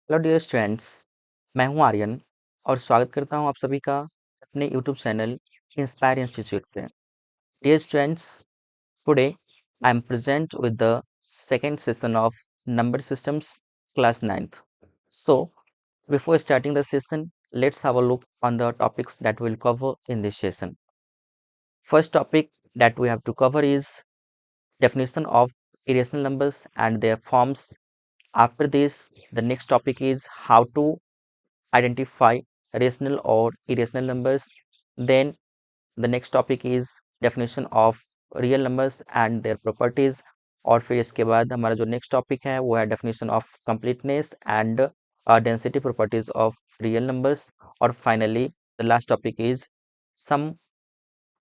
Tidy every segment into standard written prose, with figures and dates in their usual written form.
Hello dear students, मैं हूं आर्यन और स्वागत करता हूं आप सभी का अपने यूट्यूब चैनल इंस्पायर इंस्टीट्यूट पे। Dear students, today I am present with the second session of number systems class 9th. So, before starting the session, let's have a look on the topics that we'll cover in this session. First topic that we have to cover is definition of irrational numbers and their forms. After this, the next topic is how to identify rational or irrational numbers. Then the next topic is definition of real numbers and their properties. और फिर इसके बाद हमारा जो next topic है वो है definition of completeness and density properties of real numbers. और finally the last topic is some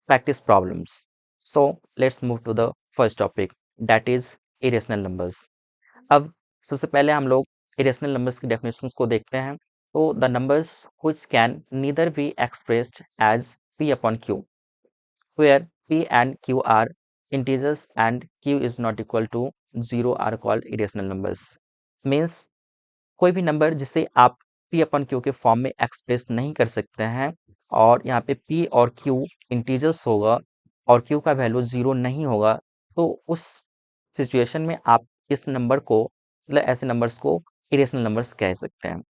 practice problems. So let's move to the first topic, that is irrational numbers. अब सबसे पहले हम लोग irrational numbers की definitions को देखते हैं. तो the numbers which can neither be expressed as p upon q, where p and q are integers and q is not equal to 0 are called irrational numbers. Means कोई भी number जिसे आप p अपन q के form में express नहीं कर सकते हैं और यहाँ पे p और q इंटीजर्स होगा और q का वैल्यू 0 नहीं होगा, तो उस सिचुएशन में आप इस नंबर को मतलब ऐसे नंबर्स को इरेशनल नंबर्स कह सकते हैं.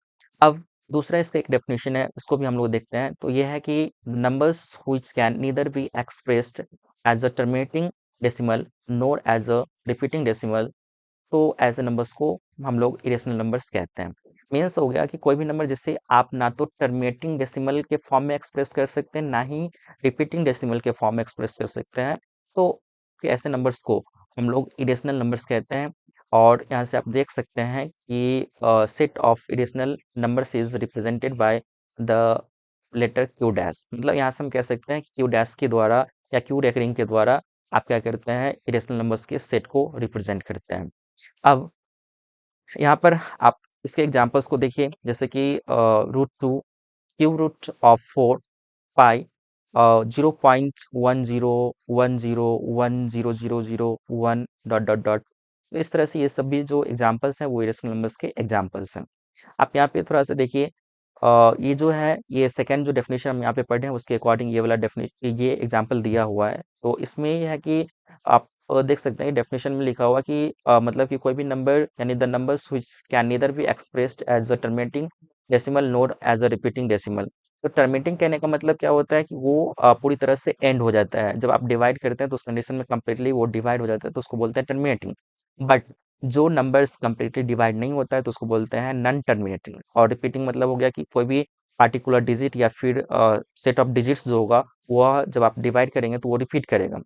अब दूसरा इसका एक डेफिनेशन है, उसको भी हम लोग देखते हैं. तो ये है कि numbers which can neither be expressed as a terminating decimal nor as a repeating decimal. तो ऐसे नंबर्स को हम लोग इरेशनल नंबर्स कहते हैं. मीन्स हो गया कि कोई भी नंबर जिसे आप ना तो टर्मिनेटिंग डेसिमल के फॉर्म में एक्सप्रेस कर सकते हैं, ना ही रिपीटिंग डेसिमल के फॉर्म में एक्सप्रेस कर सकते हैं, तो ऐसे नंबर्स को हम लोग इरेशनल नंबर्स कहते हैं. और यहाँ से आप देख सकते हैं कि set of irrational numbers is represented by the letter Q dash. मतलब यहाँ से हम कह सकते हैं कि क्यू डैश के द्वारा या क्यू रेकरिंग के द्वारा आप क्या करते हैं, इरेशनल नंबर्स के सेट को रिप्रेजेंट करते हैं. अब यहाँ पर आप इसके एग्जांपल्स को देखिए, जैसे कि √2 cube root of 4 pi 0.10101001 dot dot dot. तो इस तरह से ये सभी जो एग्जांपल्स हैं वो इरेशनल नंबर्स के एग्जांपल्स हैं. आप यहाँ पे थोड़ा सा देखिए, ये जो है ये सेकंड जो डेफिनेशन हम यहाँ पे पढ़े हैं उसके अकॉर्डिंग ये वाला डेफिनेशन ये एग्जांपल दिया हुआ है. तो इसमें ये है कि आप देख सकते हैं डेफिनेशन में लिखा हुआ कि मतलब कि कोई भी नंबर यानी the numbers which can neither be expressed as a terminating decimal nor as a repeating decimal. तो टर्मिनेटिंग कहने का मतलब क्या होता है कि वो पूरी तरह से एंड हो जाता है. जब आप डिवाइड करते हैं तो उस कंडीशन में कंप्लीटली वो डिवाइड हो जाता है, तो उसको बोलते हैं टर्मिनेटिंग. बट जो नंबर्स कंप्लीटली डिवाइड नहीं होता है तो उसको बोलते हैं नॉन टर्मिनेटिंग. और रिपीटिंग मतलब हो गया कि कोई भी पार्टिकुलर डिजिट या फिर सेट ऑफ डिजिट्स जो होगा वह जब आप डिवाइड करेंगे तो वो रिपीट करेगा,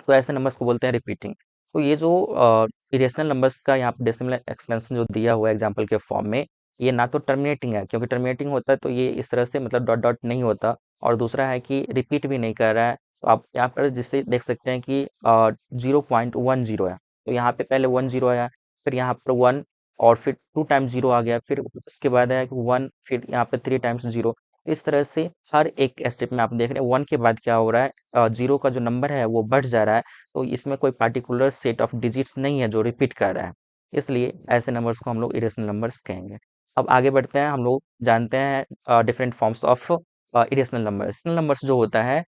तो ऐसे नंबर्स को बोलते हैं रिपीटिंग. तो ये जो इरेशनल नंबर्स का यहाँ पे डेसिमल एक्सपेंशन जो दिया हुआ है एग्जांपल के फॉर्म में, ये ना तो टर्मिनेटिंग है, क्योंकि टर्मिनेटिंग होता है तो ये इस तरह से मतलब डॉट डॉट नहीं होता, और दूसरा है कि रिपीट भी नहीं कर रहा है. तो आप यहाँ पर जिससे देख सकते हैं कि 0.10 है, तो यहाँ पे पहले 10 आया, फिर यहाँ पर 1 और फिर 2 टाइम्स 0 आ गया, फिर उसके बाद है 1, फिर यहाँ पे 3 टाइम्स 0. इस तरह से हर एक स्टेप में आप देख रहे हैं 1 के बाद क्या हो रहा है, 0 का जो नंबर है वो बढ़ जा रहा है. तो इसमें कोई पार्टिकुलर सेट ऑफ डिजिट्स नहीं है जो रिपीट कर रहा है, इसलिए ऐसे नंबर्स को हम लोग इरेशनल नंबर्स कहेंगे. अब आगे बढ़ते हैं, हम लोग जानते हैं different forms of irrational numbers. Irrational numbers जो होता है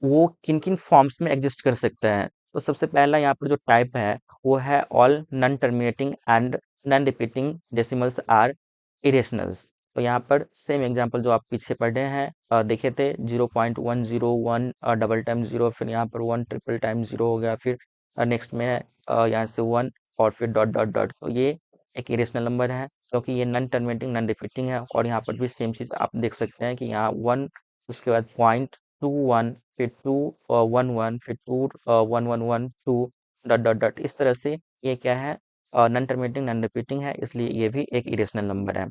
वो किन-किन फॉर्म्स में एग्जिस्ट कर सकता है. तो सबसे पहला यहाँ पर जो टाइप है वो है all non terminating and non repeating decimals are irrationals. तो यहाँ पर सेम एग्जांपल जो आप पीछे पढ़े हैं देखे थे 0.101 डबल टाइम 0, फिर यहाँ पर 1 ट्रिपल टाइम 0 हो गया, फिर नेक्स्ट में है यहाँ से 1 और फिर डॉट डॉट डॉट. तो ये एक इरेशनल नंबर है क्योंकि ये नॉन टर्मिनेटिंग नॉन रिपीटिंग है. और यहाँ पर भी सेम चीज़ आप देख सकते हैं कि यहाँ 1, उसके बाद पॉइंट 2 1, फिर 2 1 1, फिर 2 1 1 1 2 डॉट डॉट डॉट. इस तरह से ये क्या है, नॉन टर्मिनेटिंग नॉन रिपीटिंग है, इसलिए ये भी एक इरेशनल नंबर है.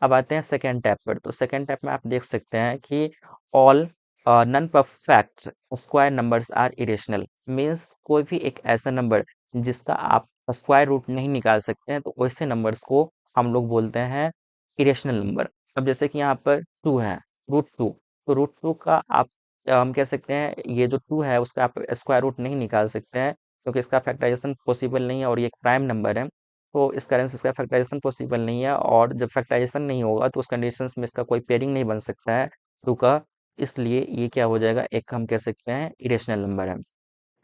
अब आते हैं सेकेंड टैप पर. तो सेकेंड टैप में आप देख सकते हैं कि all non perfect square numbers are irrational. Means कोई भी एक ऐसा नंबर जिसका आप स्क्वायर रूट नहीं निकाल सकते हैं, तो वैसे नंबर्स को हम लोग बोलते हैं इरेशनल नंबर. अब जैसे कि यहाँ पर 2 है, √2. तो √2 का आप हम कह सकते हैं ये जो 2 है उसका आप स्क्वायर रूट नहीं निकाल सकते हैं, क्योंकि इसका फैक्टराइजेशन पॉसिबल नहीं है और ये एक प्राइम नंबर है. तो इस कारण से इसका फैक्टराइजेशन पॉसिबल नहीं है, और जब फैक्टराइजेशन नहीं होगा तो उस कंडीशंस में इसका कोई पेयरिंग नहीं बन सकता है टू का, इसलिए ये क्या हो जाएगा, एक हम कह सकते हैं इरेशनल नंबर है।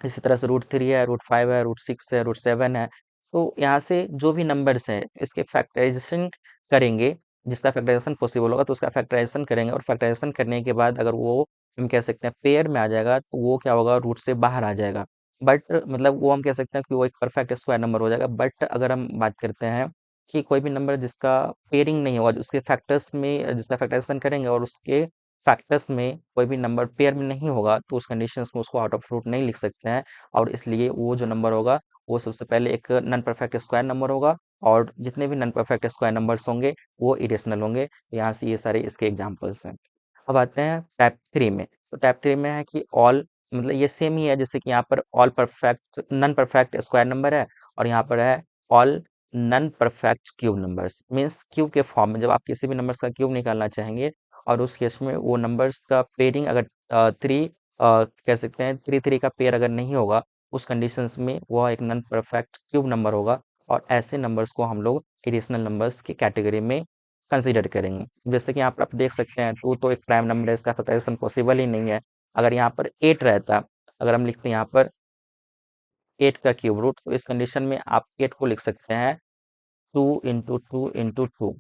इसी तरह से √3 है, √5 है, √6 है, √7 है। तो यहाँ से जो भी नंबर्स हैं इसके फैक्टराइजेशन करेंगे, जिसका फैक्टराइजेशन पॉसिबल होगा तो उसका फैक्टराइजेशन करेंगे, और फैक्टराइजेशन करने के बाद अगर वो हम कह सकते हैं पेयर में आ जाएगा तो वो क्या होगा, रूट से बाहर आ जाएगा। बट मतलब वो हम कह सकते हैं कि वो एक परफेक्ट स्क्वायर नंबर हो जाएगा। बट अगर हम बात करते हैं कि कोई भी नंबर जिसका पेयरिंग नहीं होगा, उसके फैक्टर्स में जिसका फैक्टराइजेशन करेंगे और उसके फैक्टर्स में कोई भी नंबर पेयर में नहीं होगा, तो उस कंडीशंस में उसको आउट ऑफ रूट नहीं लिख सकते हैं, और इसलिए वो जो नंबर होगा वो सबसे पहले एक नॉन परफेक्ट स्क्वायर नंबर होगा, और जितने भी नॉन परफेक्ट स्क्वायर नंबर्स होंगे वो इरेशनल होंगे। यहाँ से ये सारे इसके एग्जांपल्स हैं। अब आते हैं टाइप 3 में। तो टाइप 3 में है कि ऑल, मतलब ये सेम ही है, जैसे कि यहाँ पर all perfect non perfect square number है, और यहाँ पर है all non perfect cube numbers. Means cube के फॉर्म में जब आप किसी भी नंबर्स का क्यूब निकालना चाहेंगे, और उस केस में वो नंबर्स का पेयरिंग अगर थ्री कह सकते हैं थ्री थ्री का पेयर अगर नहीं होगा, उस कंडीशंस में वह एक नॉन परफेक्ट क्यूब नंबर होगा, और ऐसे नंबर्स को हम लोग इरेशनल नंबर्स की कैटेगरी में कंसीडर करेंगे। जैसे कि यहाँ पर आप देख सकते हैं 2 तो एक प्राइम नंबर है, इसका फैक्टराइजेशन पॉसिबल ही नहीं है। अगर यहाँ पर 8 रहता, अगर हम लिखते हैं यहाँ पर 8 का क्यूब रूट, तो इस कंडीशन में आप 8 को लिख सकते हैं 2 × 2 × 2।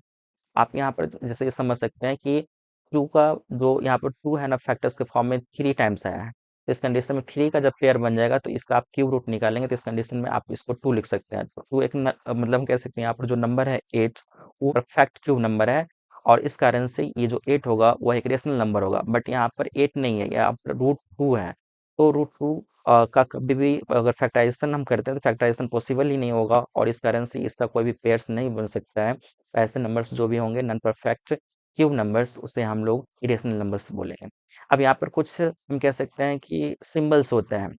आप यहाँ पर जैसे ये समझ सकते हैं कि 2 का जो यहाँ पर 2 है ना, फैक्टर्स के फॉर्म में 3 टाइम्स आया है। तो इस कंडीशन में 3 का जब पेयर बन जाएगा तो इसका आप क्यूब रूट निकालेंगे, तो इस कंडीशन में आप इसको 2 लिख सकते हैं। तो 2 एक मतलब हम कह सकते हैं यहाँ पर जो नंबर है 8, वो परफेक्ट क्यूब नंबर है, और इस कारण से ये जो 8 होगा वह एक रेशनल नंबर होगा। बट यहाँ पर 8 नहीं है, यहाँ पर √2 है। तो √2 का कभी भी अगर फैक्टराइजेशन हम करते हैं तो फैक्टराइजेशन पॉसिबल ही नहीं होगा, और इस कारण से इसका कोई भी पेयर्स नहीं बन सकता है। ऐसे नंबर्स जो भी होंगे नॉन परफेक्ट क्यूब नंबर्स, उसे हम लोग इरेशनल नंबर्स बोलेंगे। अब यहाँ पर कुछ हम कह सकते हैं कि सिंबल्स होते हैं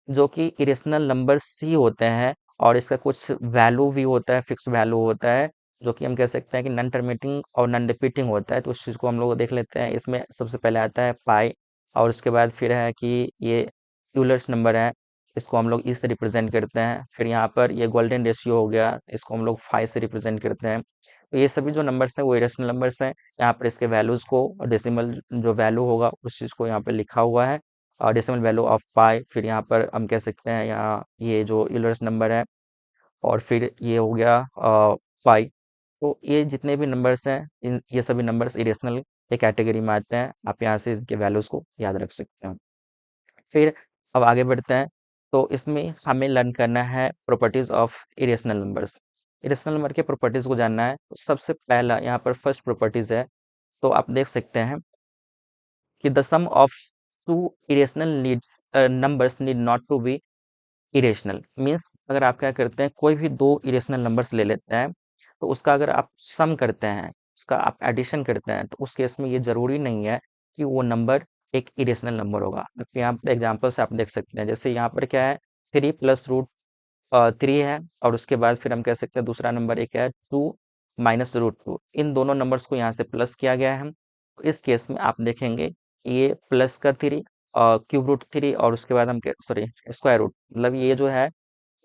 जो कि इरेशनल नंबर्स ही होते हैं, और इसका कुछ वैल्यू भी होता है, फिक्स वैल्यू होता है, जो कि हम कह सकते हैं कि नॉन टर्मिनेटिंग और नॉन रिपीटिंग होता है। तो उस चीज़ को हम लोग देख लेते हैं। इसमें सबसे पहले आता है पाई, और उसके बाद फिर है कि ये यूलर्स नंबर है, इसको हम लोग ई से रिप्रेजेंट करते हैं। फिर यहाँ पर ये गोल्डन रेशियो हो गया, इसको हम लोग 5 से रिप्रेजेंट करते हैं। तो ये सभी जो नंबर्स हैं वो इरेशनल नंबर्स हैं। यहाँ पर इसके वैल्यूज को, डेसिमल जो वैल्यू होगा उस चीज़ को यहाँ पर लिखा हुआ है, और डेसिमल वैल्यू ऑफ पाई। फिर यहाँ पर हम कह सकते हैं यहाँ ये जो यूलर्स नंबर है, और फिर ये हो गया पाई। तो ये जितने भी नंबर्स हैं, इन ये सभी नंबर्स इरेशनल के कैटेगरी में आते हैं। आप यहाँ से इनके वैल्यूज को याद रख सकते हैं। फिर अब आगे बढ़ते हैं। तो इसमें हमें लर्न करना है properties of irrational numbers. Irrational number के प्रॉपर्टीज को जानना है, तो सबसे पहला यहाँ पर फर्स्ट प्रॉपर्टीज है। तो आप देख सकते हैं कि the sum of two irrational needs numbers need not to be irrational. Means अगर आप क्या करते हैं, कोई भी दो इरेशनल नंबर्स ले लेते हैं, तो उसका अगर आप सम करते हैं, उसका आप एडिशन करते हैं, तो उस केस में ये जरूरी नहीं है कि वो नंबर एक इरेशनल नंबर होगा। तो यहाँ पर एग्जाम्पल से आप देख सकते हैं, जैसे यहाँ पर क्या है, 3 + √3 है, और उसके बाद फिर हम कह सकते हैं दूसरा नंबर एक है 2 - √2। इन दोनों नंबर्स को यहाँ से प्लस किया गया है। तो इस केस में आप देखेंगे कि ये प्लस का 3 क्यूब √3, और उसके बाद हम सॉरी स्क्वायर रूट, मतलब ये जो है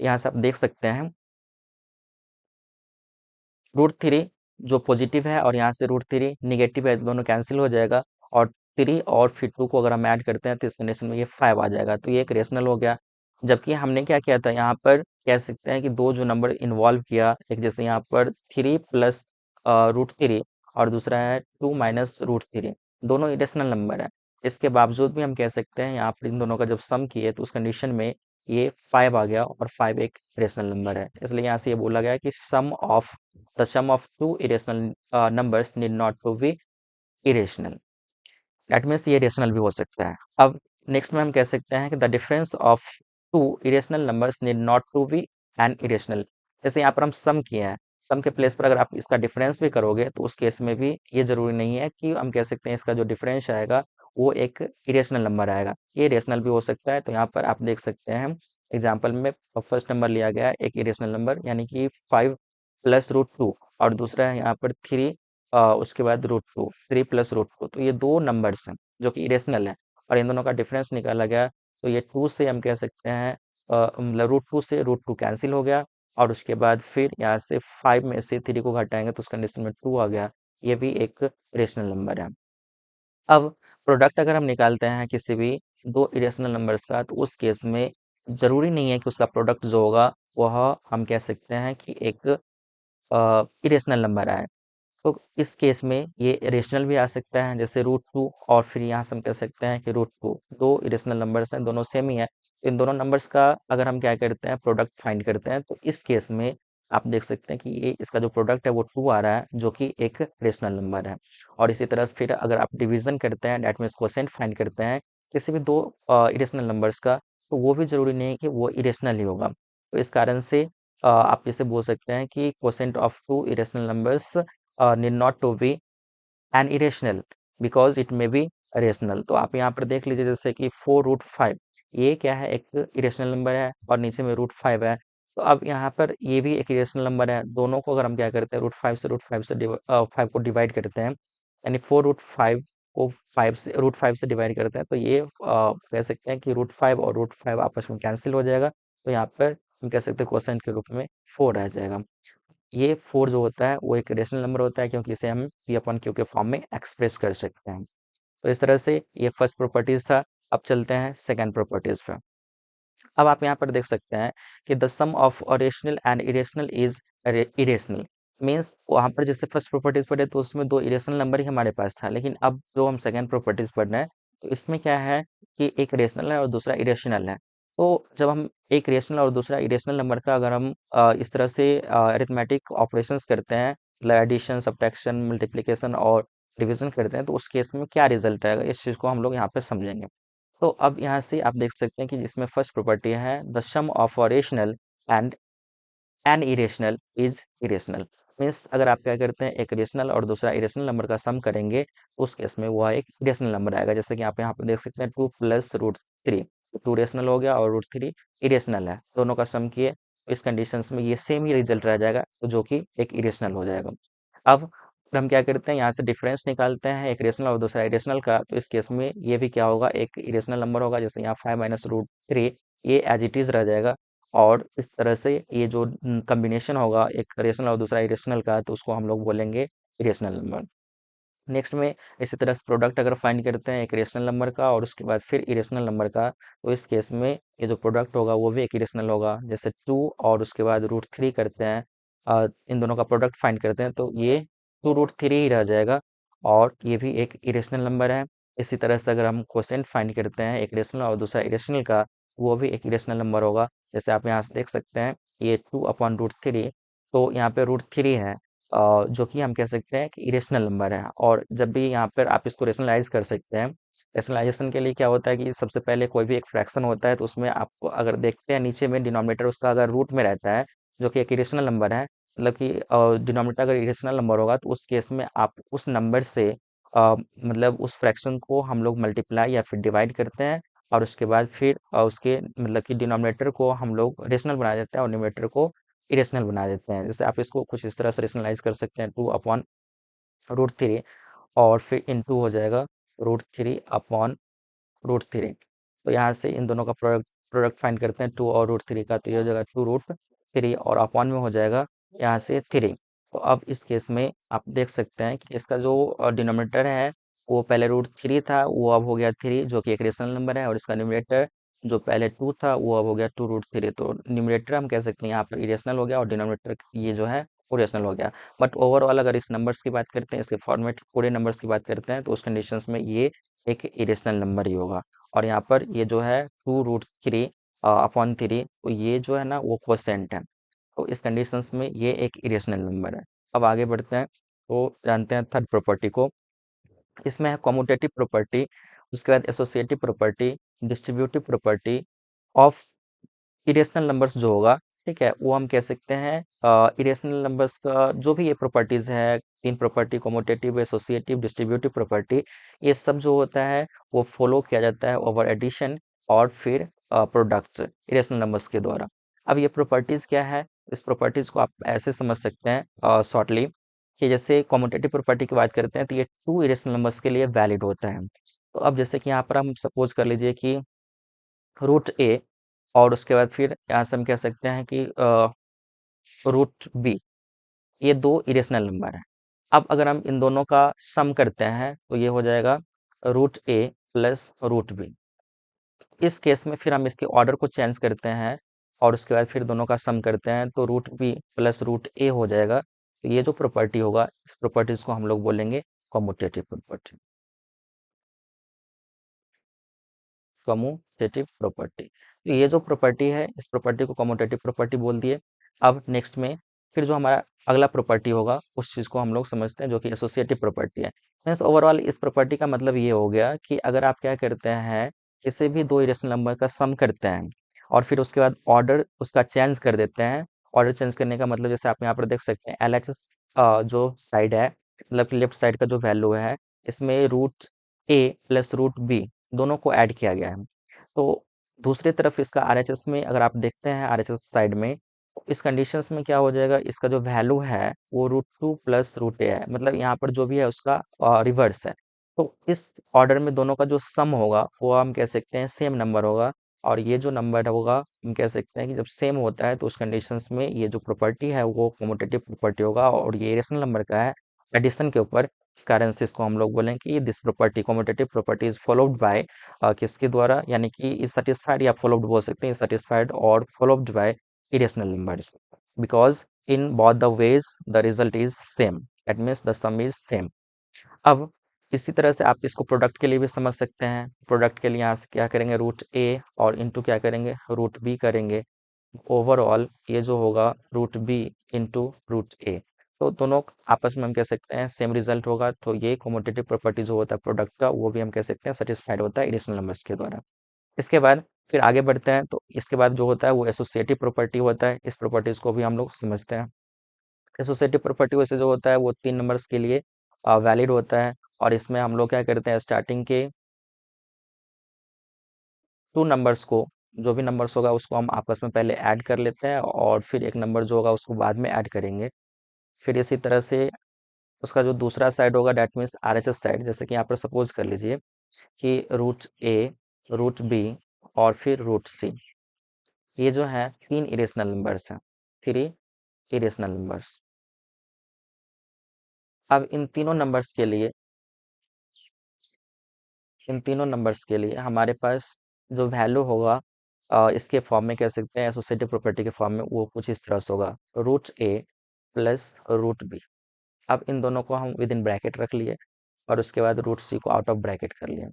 यहाँ से आप देख सकते हैं √3 जो पॉजिटिव है, और यहाँ से √3 निगेटिव है, दोनों कैंसिल हो जाएगा, और 3 और फिर 2 को अगर हम ऐड करते हैं तो इस कंडीशन में ये 5 आ जाएगा। तो ये एक रेशनल हो गया। जबकि हमने क्या किया था, यहाँ पर कह सकते हैं कि दो जो नंबर इन्वॉल्व किया, एक जैसे यहाँ पर 3 + √3, और दूसरा है 2 - √3, दोनों इरेशनल नंबर है। इसके बावजूद भी हम कह सकते हैं यहाँ पर इन दोनों का जब सम किए तो उस कंडीशन में ये 5 आ गया, और 5 एक रेशनल नंबर है। इसलिए यहाँ से ये बोला गया है कि the sum of two irrational numbers need not to be irrational। That means ये रेशनल भी हो सकता है। अब नेक्स्ट में हम कह सकते हैं कि the difference of two irrational numbers need not to be an irrational. जैसे यहाँ पर हम सम किए हैं, सम के प्लेस पर अगर आप इसका डिफरेंस भी करोगे तो उस केस में भी ये जरूरी नहीं है कि हम कह सकते हैं इसका जो डिफरेंस आएगा वो एक इरेशनल नंबर आएगा, ये रेशनल भी हो सकता है। तो यहाँ पर आप देख सकते हैं एग्जाम्पल में फर्स्ट नंबर लिया गया है एक इरेशनल नंबर, यानी कि 5 + √2, और दूसरा है यहाँ पर 3, उसके बाद √2, 3 + √2। तो ये दो नंबर्स हैं जो कि इरेशनल है, और इन दोनों का डिफरेंस निकाला गया। तो ये 2 से हम कह सकते हैं मतलब √2 से √2 कैंसिल हो गया, और उसके बाद फिर यहाँ से 5 में से 3 को घटाएंगे तो उस कंडीशन में 2 आ गया। ये भी एक इरेशनल नंबर है। अब प्रोडक्ट अगर हम निकालते हैं किसी भी दो इरेशनल नंबर्स का, तो उस केस में जरूरी नहीं है कि उसका प्रोडक्ट जो होगा वह हम कह सकते हैं कि एक इरेशनल नंबर आए। तो इस केस में ये रेशनल भी आ सकता है, जैसे रूट 2, और फिर यहाँ से हम कह सकते हैं कि रूट 2, दो इरेशनल नंबर्स हैं, दोनों सेम ही है। तो इन दोनों नंबर्स का अगर हम क्या करते हैं, प्रोडक्ट फाइंड करते हैं, तो इस केस में आप देख सकते हैं कि ये इसका जो प्रोडक्ट है वो 2 आ रहा है, जो कि एक रेशनल नंबर है। और इसी तरह से फिर अगर आप डिवीजन करते हैं, डेट मीन्स क्वोशेंट फाइंड करते हैं किसी भी दो इरेशनल नंबर्स का, तो वो भी जरूरी नहीं है कि वो इरेशनल ही होगा। तो इस कारण से आप जैसे बोल सकते हैं कि quotient of two irrational numbers need not to be an irrational because it may be rational। तो आप यहाँ पर देख लीजिए जैसे कि 4√5, ये क्या है, एक इरेशनल नंबर है, और नीचे में √5 है। तो अब यहाँ पर ये भी एक इरेशनल नंबर है, दोनों को अगर हम क्या करते हैं, √5 से 5 को डिवाइड करते हैं, यानी 4√5 को 5 से डिवाइड करते हैं, तो ये कह सकते हैं कि √5 और √5 आपस में कैंसिल हो जाएगा। तो यहाँ पर हम कह सकते हैं क्वेश्चन के रूप में 4 आ जाएगा। ये 4 जो होता है वो एक रेशनल नंबर होता है, क्योंकि इसे हम पी अपॉन क्यू के फॉर्म में एक्सप्रेस कर सकते हैं। तो इस तरह से ये फर्स्ट प्रॉपर्टीज था। अब चलते हैं सेकंड प्रॉपर्टीज पे। अब आप यहाँ पर देख सकते हैं कि the sum of a rational and irrational is irrational. Means वहां पर जैसे फर्स्ट प्रॉपर्टीज पढ़े तो उसमें दो इरेशनल नंबर ही हमारे पास था, लेकिन अब जो हम सेकंड प्रॉपर्टीज पढ़ रहे हैं तो इसमें क्या है कि एक रेशनल है और दूसरा इरेशनल है। तो जब हम एक रेशनल और दूसरा इरेशनल नंबर का अगर हम इस तरह से अरिथमेटिक ऑपरेशंस करते हैं, मतलब एडिशन, सब्ट्रैक्शन, मल्टीप्लिकेशन और डिवीजन करते हैं, तो उस केस में क्या रिजल्ट आएगा, इस चीज को हम लोग यहाँ पे समझेंगे। तो अब यहाँ से आप देख सकते हैं कि जिसमें फर्स्ट प्रॉपर्टी है the sum of a rational and an irrational is irrational. Means अगर आप क्या करते हैं, एक रेशनल और दूसरा इरेशनल नंबर का सम करेंगे तो उस केस में वह एक इरेशनल नंबर आएगा। जैसे कि आप यहाँ पे देख सकते हैं 2 + √3, 2 रेशनल हो गया और √3 इरेशनल है, दोनों का सम किए तो इस कंडीशंस में ये सेम ही रिजल्ट रह जाएगा, तो जो कि एक इरेशनल हो जाएगा। अब हम क्या करते हैं, यहाँ से डिफरेंस निकालते हैं एक रेशनल और दूसरा इरेशनल का, तो इस केस में ये भी क्या होगा, एक इरेशनल नंबर होगा। जैसे यहाँ 5 - √3, ये एज इट इज रह जाएगा। और इस तरह से ये जो कॉम्बिनेशन होगा एक रेशनल और दूसरा इरेशनल का, तो उसको हम लोग बोलेंगे इरेशनल नंबर। नेक्स्ट में इसी तरह से प्रोडक्ट अगर फाइंड करते हैं एक रेशनल नंबर का और उसके बाद फिर इरेशनल नंबर का, तो इस केस में ये जो प्रोडक्ट होगा वो भी एक इरेशनल होगा। जैसे 2 और उसके बाद √3 करते हैं, इन दोनों का प्रोडक्ट फाइंड करते हैं, तो ये 2√3 ही रह जाएगा, और ये भी एक इरेशनल नंबर है। इसी तरह से अगर हम क्वोशिएंट फाइंड करते हैं एक रेशनल और दूसरा इरेशनल का, वो भी एक इरेशनल नंबर होगा। जैसे आप यहाँ से देख सकते हैं ये 2/√3, तो यहाँ पे √3 है, जो कि हम कह सकते हैं कि इरेशनल नंबर है। और जब भी यहाँ पर आप इसको रेशनलाइज कर सकते हैं, रेशनलाइजेशन के लिए क्या होता है कि सबसे पहले कोई भी एक फ्रैक्शन होता है तो उसमें आपको अगर देखते हैं नीचे में डिनोमिनेटर उसका अगर रूट में रहता है, जो कि एक इरेशनल नंबर है, मतलब कि डिनोमिनेटर अगर इरेशनल नंबर होगा तो उस केस में आप उस नंबर से मतलब उस फ्रैक्शन को हम लोग मल्टीप्लाई या फिर डिवाइड करते हैं, और उसके बाद फिर उसके मतलब कि डिनोमिनेटर को हम लोग रेशनल बना देते हैं और न्यूमरेटर को इरेशनल बना देते हैं। जैसे आप इसको कुछ इस तरह से रेशनलाइज कर सकते हैं, 2/√3, और फिर इंटू हो जाएगा √3/√3। तो यहाँ से इन दोनों का प्रोडक्ट प्रोडक्ट फाइंड करते हैं 2 और √3 का, तो ये हो जाएगा 2√3 और अपॉन में हो जाएगा यहाँ से 3। तो अब इस केस में आप देख सकते हैं कि इसका जो डिनोमिनेटर है वो पहले √3 था, वो अब हो गया 3, जो कि एक रेशनल नंबर है, और इसका न्यूमरेटर जो पहले 2 था वो अब हो गया 2√3। तो न्यूमरेटर हम कह सकते हैं यहाँ पर इरेशनल हो गया, और डिनोमिनेटर ये जो है वो रेशनल हो गया। बट ओवरऑल अगर इस नंबर्स की बात करते हैं, इसके फॉर्मेट पूरे नंबर्स की बात करते हैं, तो उस कंडीशंस में ये एक इरेशनल नंबर ही होगा। और यहाँ पर ये जो है 2√3/3, तो ये जो है ना वो क्वोशेंट है। तो इस कंडीशंस में ये एक इरेशनल नंबर है। अब आगे बढ़ते हैं, तो जानते हैं थर्ड प्रॉपर्टी को। इसमें है कॉम्यूटेटिव प्रॉपर्टी, उसके बाद associative property, distributive property of irrational numbers जो होगा, ठीक है, वो हम कह सकते हैं इरेशनल नंबर्स का जो भी ये प्रॉपर्टीज है, तीन property, commutative, associative, distributive property, ये सब जो होता है वो फॉलो किया जाता है ओवर एडिशन और फिर प्रोडक्ट्स इरेशनल नंबर्स के द्वारा। अब ये प्रॉपर्टीज क्या है, इस प्रॉपर्टीज को आप ऐसे समझ सकते हैं शॉर्टली, कि जैसे कॉम्यूटेटिव प्रॉपर्टी की बात करते हैं तो ये टू इरेशनल नंबर्स के लिए वैलिड होता है। तो अब जैसे कि यहाँ पर हम सपोज कर लीजिए कि √a, और उसके बाद फिर यहाँ से हम कह सकते हैं कि रूट बी, ये दो इरेशनल नंबर हैं। अब अगर हम इन दोनों का सम करते हैं तो ये हो जाएगा रूट ए प्लस रूट बी। इस केस में फिर हम इसके ऑर्डर को चेंज करते हैं और उसके बाद फिर दोनों का सम करते हैं तो रूट बी प्लस रूट ए हो जाएगा। तो ये जो प्रॉपर्टी होगा, इस प्रॉपर्टीज को हम लोग बोलेंगे कॉम्यूटेटिव प्रॉपर्टी। कम्यूटेटिव प्रॉपर्टी, तो ये जो प्रॉपर्टी है इस प्रॉपर्टी को कम्यूटेटिव प्रॉपर्टी बोल दिए। अब नेक्स्ट में फिर जो हमारा अगला प्रॉपर्टी होगा उस चीज को हम लोग समझते हैं जो कि एसोसिएटिव प्रॉपर्टी है। मीन्स ओवरऑल इस प्रॉपर्टी का मतलब ये हो गया कि अगर आप क्या करते हैं, किसी भी दो इरेशनल नंबर का सम करते हैं और फिर उसके बाद ऑर्डर उसका चेंज कर देते हैं। ऑर्डर चेंज करने का मतलब जैसे आप यहाँ पर देख सकते हैं LHS जो साइड है, मतलब लेफ्ट साइड का जो वैल्यू है, इसमें रूट ए प्लस रूट बी दोनों को ऐड किया गया है। तो दूसरी तरफ इसका आरएचएस में अगर आप देखते हैं, आरएचएस साइड में इस कंडीशंस में क्या हो जाएगा, इसका जो वैल्यू है वो रूट 2 प्लस रूट ए है, मतलब यहाँ पर जो भी है उसका रिवर्स है। तो इस ऑर्डर में दोनों का जो सम होगा वो हम कह सकते हैं सेम नंबर होगा। और ये जो नंबर होगा हम कह सकते हैं कि जब सेम होता है तो उस कंडीशंस में ये जो प्रॉपर्टी है वो कम्यूटेटिव प्रॉपर्टी होगा और ये रेशनल नंबर का है एडिशन के ऊपर। इस कारण से इसको हम लोग बोलें कि this property commutative property is followed by किसके द्वारा, यानी कि इज सेटिस्फाइड या फॉलोड बोल सकते हैं, सेटिस्फाइड और followed by irrational numbers because in both the ways the result is same, that means the sum is same। अब इसी तरह से आप इसको प्रोडक्ट के लिए भी समझ सकते हैं। प्रोडक्ट के लिए यहाँ से क्या करेंगे, रूट ए और इंटू क्या करेंगे, रूट बी करेंगे। ओवरऑल ये जो होगा रूट बी इंटू रूट ए, तो दोनों आपस में हम कह सकते हैं सेम रिजल्ट होगा। तो ये कम्यूटेटिव प्रॉपर्टी जो होता है प्रोडक्ट का वो भी हम कह सकते हैं सेटिस्फाइड होता है इरेशनल नंबर्स के द्वारा। इसके बाद फिर आगे बढ़ते हैं तो इसके बाद जो होता है वो एसोसिएटिव प्रॉपर्टी होता है। इस प्रॉपर्टीज को भी हम लोग समझते हैं। एसोसिएटिव प्रॉपर्टी वैसे जो होता है वो 3 नंबर्स के लिए वैलिड होता है। और इसमें हम लोग क्या करते हैं, स्टार्टिंग के 2 नंबर्स को, जो भी नंबर्स होगा उसको हम आपस में पहले ऐड कर लेते हैं और फिर एक नंबर जो होगा उसको बाद में ऐड करेंगे। फिर इसी तरह से उसका जो दूसरा साइड होगा डेट मीन्स आरएचएस साइड, जैसे कि यहाँ पर सपोज कर लीजिए कि रूट ए, रूट बी और फिर रूट सी, ये जो है 3 इरेशनल नंबर्स हैं, 3 इरेशनल नंबर्स। अब इन तीनों नंबर्स के लिए हमारे पास जो वैल्यू होगा इसके फॉर्म में कह सकते हैं एसोसिएटिव प्रॉपर्टी के फॉर्म में, वो कुछ इस तरह से होगा रूट ए प्लस रूट बी। अब इन दोनों को हम विद इन ब्रैकेट रख लिए और उसके बाद रूट सी को आउट ऑफ ब्रैकेट कर लिया।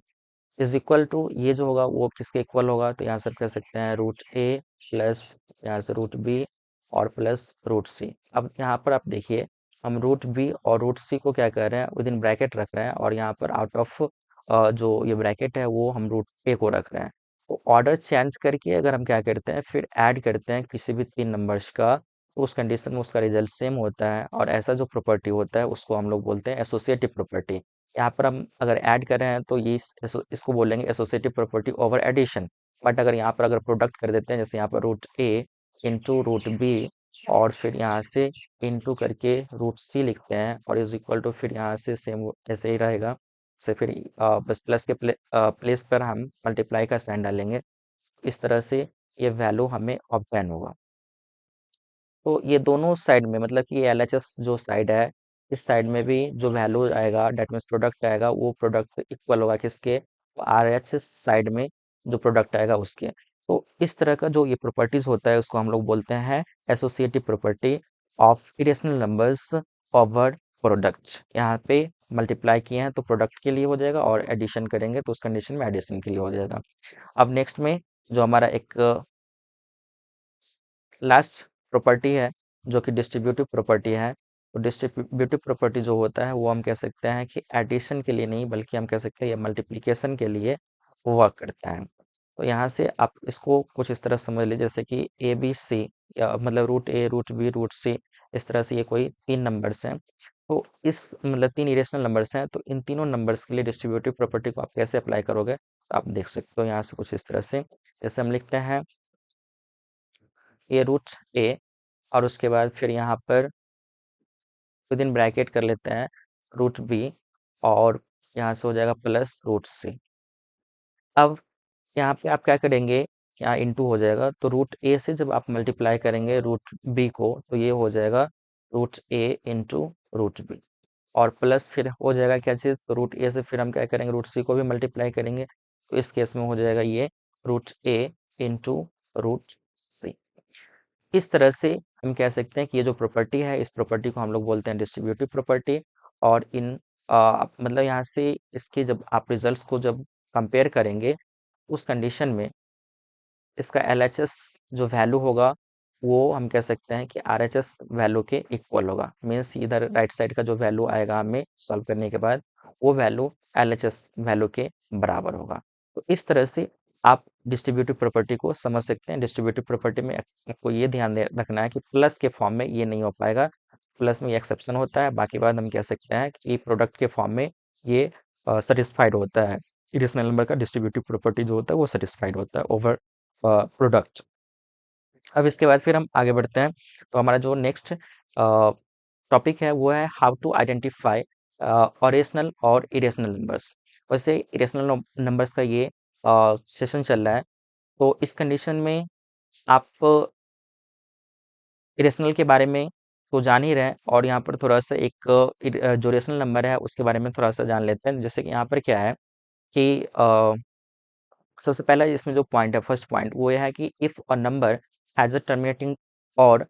इज इक्वल टू ये जो होगा वो किसके इक्वल होगा, तो यहाँ से कह सकते हैं रूट ए प्लस यहाँ से रूट बी और प्लस रूट सी। अब यहाँ पर आप देखिए हम रूट बी और रूट सी को क्या कर रहे हैं, विद इन ब्रैकेट रख रहे हैं और यहाँ पर आउट ऑफ जो ये ब्रैकेट है वो हम रूट ए को रख रहे हैं। तो ऑर्डर चेंज करके अगर हम क्या करते हैं फिर ऐड करते हैं किसी भी 3 नंबर्स का, तो उस कंडीशन में उसका रिजल्ट सेम होता है और ऐसा जो प्रॉपर्टी होता है उसको हम लोग बोलते हैं एसोसिएटिव प्रॉपर्टी। यहाँ पर हम अगर ऐड कर रहे हैं तो ये इसको बोलेंगे associative property over addition. But अगर यहाँ पर अगर प्रोडक्ट कर देते हैं, जैसे यहाँ पर रूट ए इंटू रूट बी और फिर यहाँ से इंटू करके रूट सी लिखते हैं और इज इक्वल टू फिर यहाँ से सेम ऐसे ही रहेगा। से फिर बस प्लस के प्लेस पर हम मल्टीप्लाई का साइन डालेंगे। इस तरह से ये वैल्यू हमें ऑब्टेन होगा। तो ये दोनों साइड में मतलब कि एलएचएस जो साइड है, इस साइड में भी जो वैल्यू आएगा डेट मीन्स प्रोडक्ट आएगा वो प्रोडक्ट इक्वल होगा किसके, आरएचएस साइड में जो प्रोडक्ट आएगा उसके। तो इस तरह का जो ये प्रॉपर्टीज होता है उसको हम लोग बोलते हैं associative property of irrational numbers over product. यहाँ पे मल्टीप्लाई किए हैं तो प्रोडक्ट के लिए हो जाएगा और एडिशन करेंगे तो उस कंडीशन में एडिशन के लिए हो जाएगा। अब नेक्स्ट में जो हमारा एक लास्ट प्रॉपर्टी है जो कि डिस्ट्रीब्यूटिव प्रॉपर्टी है, तो डिस्ट्रीब्यूटिव प्रॉपर्टी जो होता है वो हम कह सकते हैं कि एडिशन के लिए नहीं बल्कि हम कह सकते हैं ये मल्टीप्लिकेशन के लिए वर्क करता है। तो यहाँ से आप इसको कुछ इस तरह समझ लीजिए जैसे कि ए बी सी, या मतलब रूट ए रूट बी रूट सी, इस तरह से ये कोई 3 नंबर्स हैं। तो इस मतलब 3 इरेशनल नंबर्स हैं, तो इन तीनों नंबर्स के लिए डिस्ट्रीब्यूटिव प्रॉपर्टी को आप कैसे अप्लाई करोगे, तो आप देख सकते हो यहाँ से कुछ इस तरह से। जैसे हम लिखते हैं ए रूट ए और उसके बाद फिर यहाँ पर विद इन ब्रैकेट कर लेते हैं रूट बी और यहाँ से हो जाएगा प्लस रूट सी। अब यहाँ पे आप क्या करेंगे, यहाँ इंटू हो जाएगा, तो रूट ए से जब आप मल्टीप्लाई करेंगे रूट बी को तो ये हो जाएगा रूट ए इंटू रूट बी, और प्लस फिर हो जाएगा क्या चीज़, तो रूट ए से फिर हम क्या करेंगे, रूट सी को भी मल्टीप्लाई करेंगे, तो इस केस में हो जाएगा ये रूट ए इंटू रूट सी। इस तरह से हम कह सकते हैं कि ये जो प्रॉपर्टी है, इस प्रॉपर्टी को हम लोग बोलते हैं डिस्ट्रीब्यूटिव प्रॉपर्टी। और इन मतलब यहाँ से इसके जब आप रिजल्ट्स को जब कंपेयर करेंगे, उस कंडीशन में इसका एलएचएस जो वैल्यू होगा वो हम कह सकते हैं कि आरएचएस वैल्यू के इक्वल होगा। मीन्स इधर राइट साइड का जो वैल्यू आएगा हमें सॉल्व करने के बाद, वो वैल्यू एलएचएस वैल्यू के बराबर होगा। तो इस तरह से आप डिस्ट्रीब्यूटिव प्रॉपर्टी को समझ सकते हैं। डिस्ट्रीब्यूटिव प्रॉपर्टी में आपको ये ध्यान रखना है कि प्लस के फॉर्म में ये नहीं हो पाएगा, प्लस में ये एक्सेप्शन होता है, बाकी बात हम कह सकते हैं कि प्रोडक्ट के फॉर्म में ये सेटिस्फाइड होता है। इरेशनल नंबर का डिस्ट्रीब्यूटिव प्रॉपर्टी जो होता है वो सेटिस्फाइड होता है ओवर प्रोडक्ट। अब इसके बाद फिर हम आगे बढ़ते हैं, तो हमारा जो नेक्स्ट टॉपिक है वो है हाउ टू आइडेंटिफाई रेशनल और इरेशनल नंबर्स। वैसे इरेशनल नंबर्स का ये सेशन चल रहा है, तो इस कंडीशन में आप इरेशनल के बारे में तो जान ही रहे हैं, और यहाँ पर थोड़ा सा एक जो रेशनल नंबर है उसके बारे में थोड़ा सा जान लेते हैं। जैसे कि यहाँ पर क्या है कि सबसे पहला इसमें जो पॉइंट है, फर्स्ट पॉइंट वो ये है कि if a number has a terminating और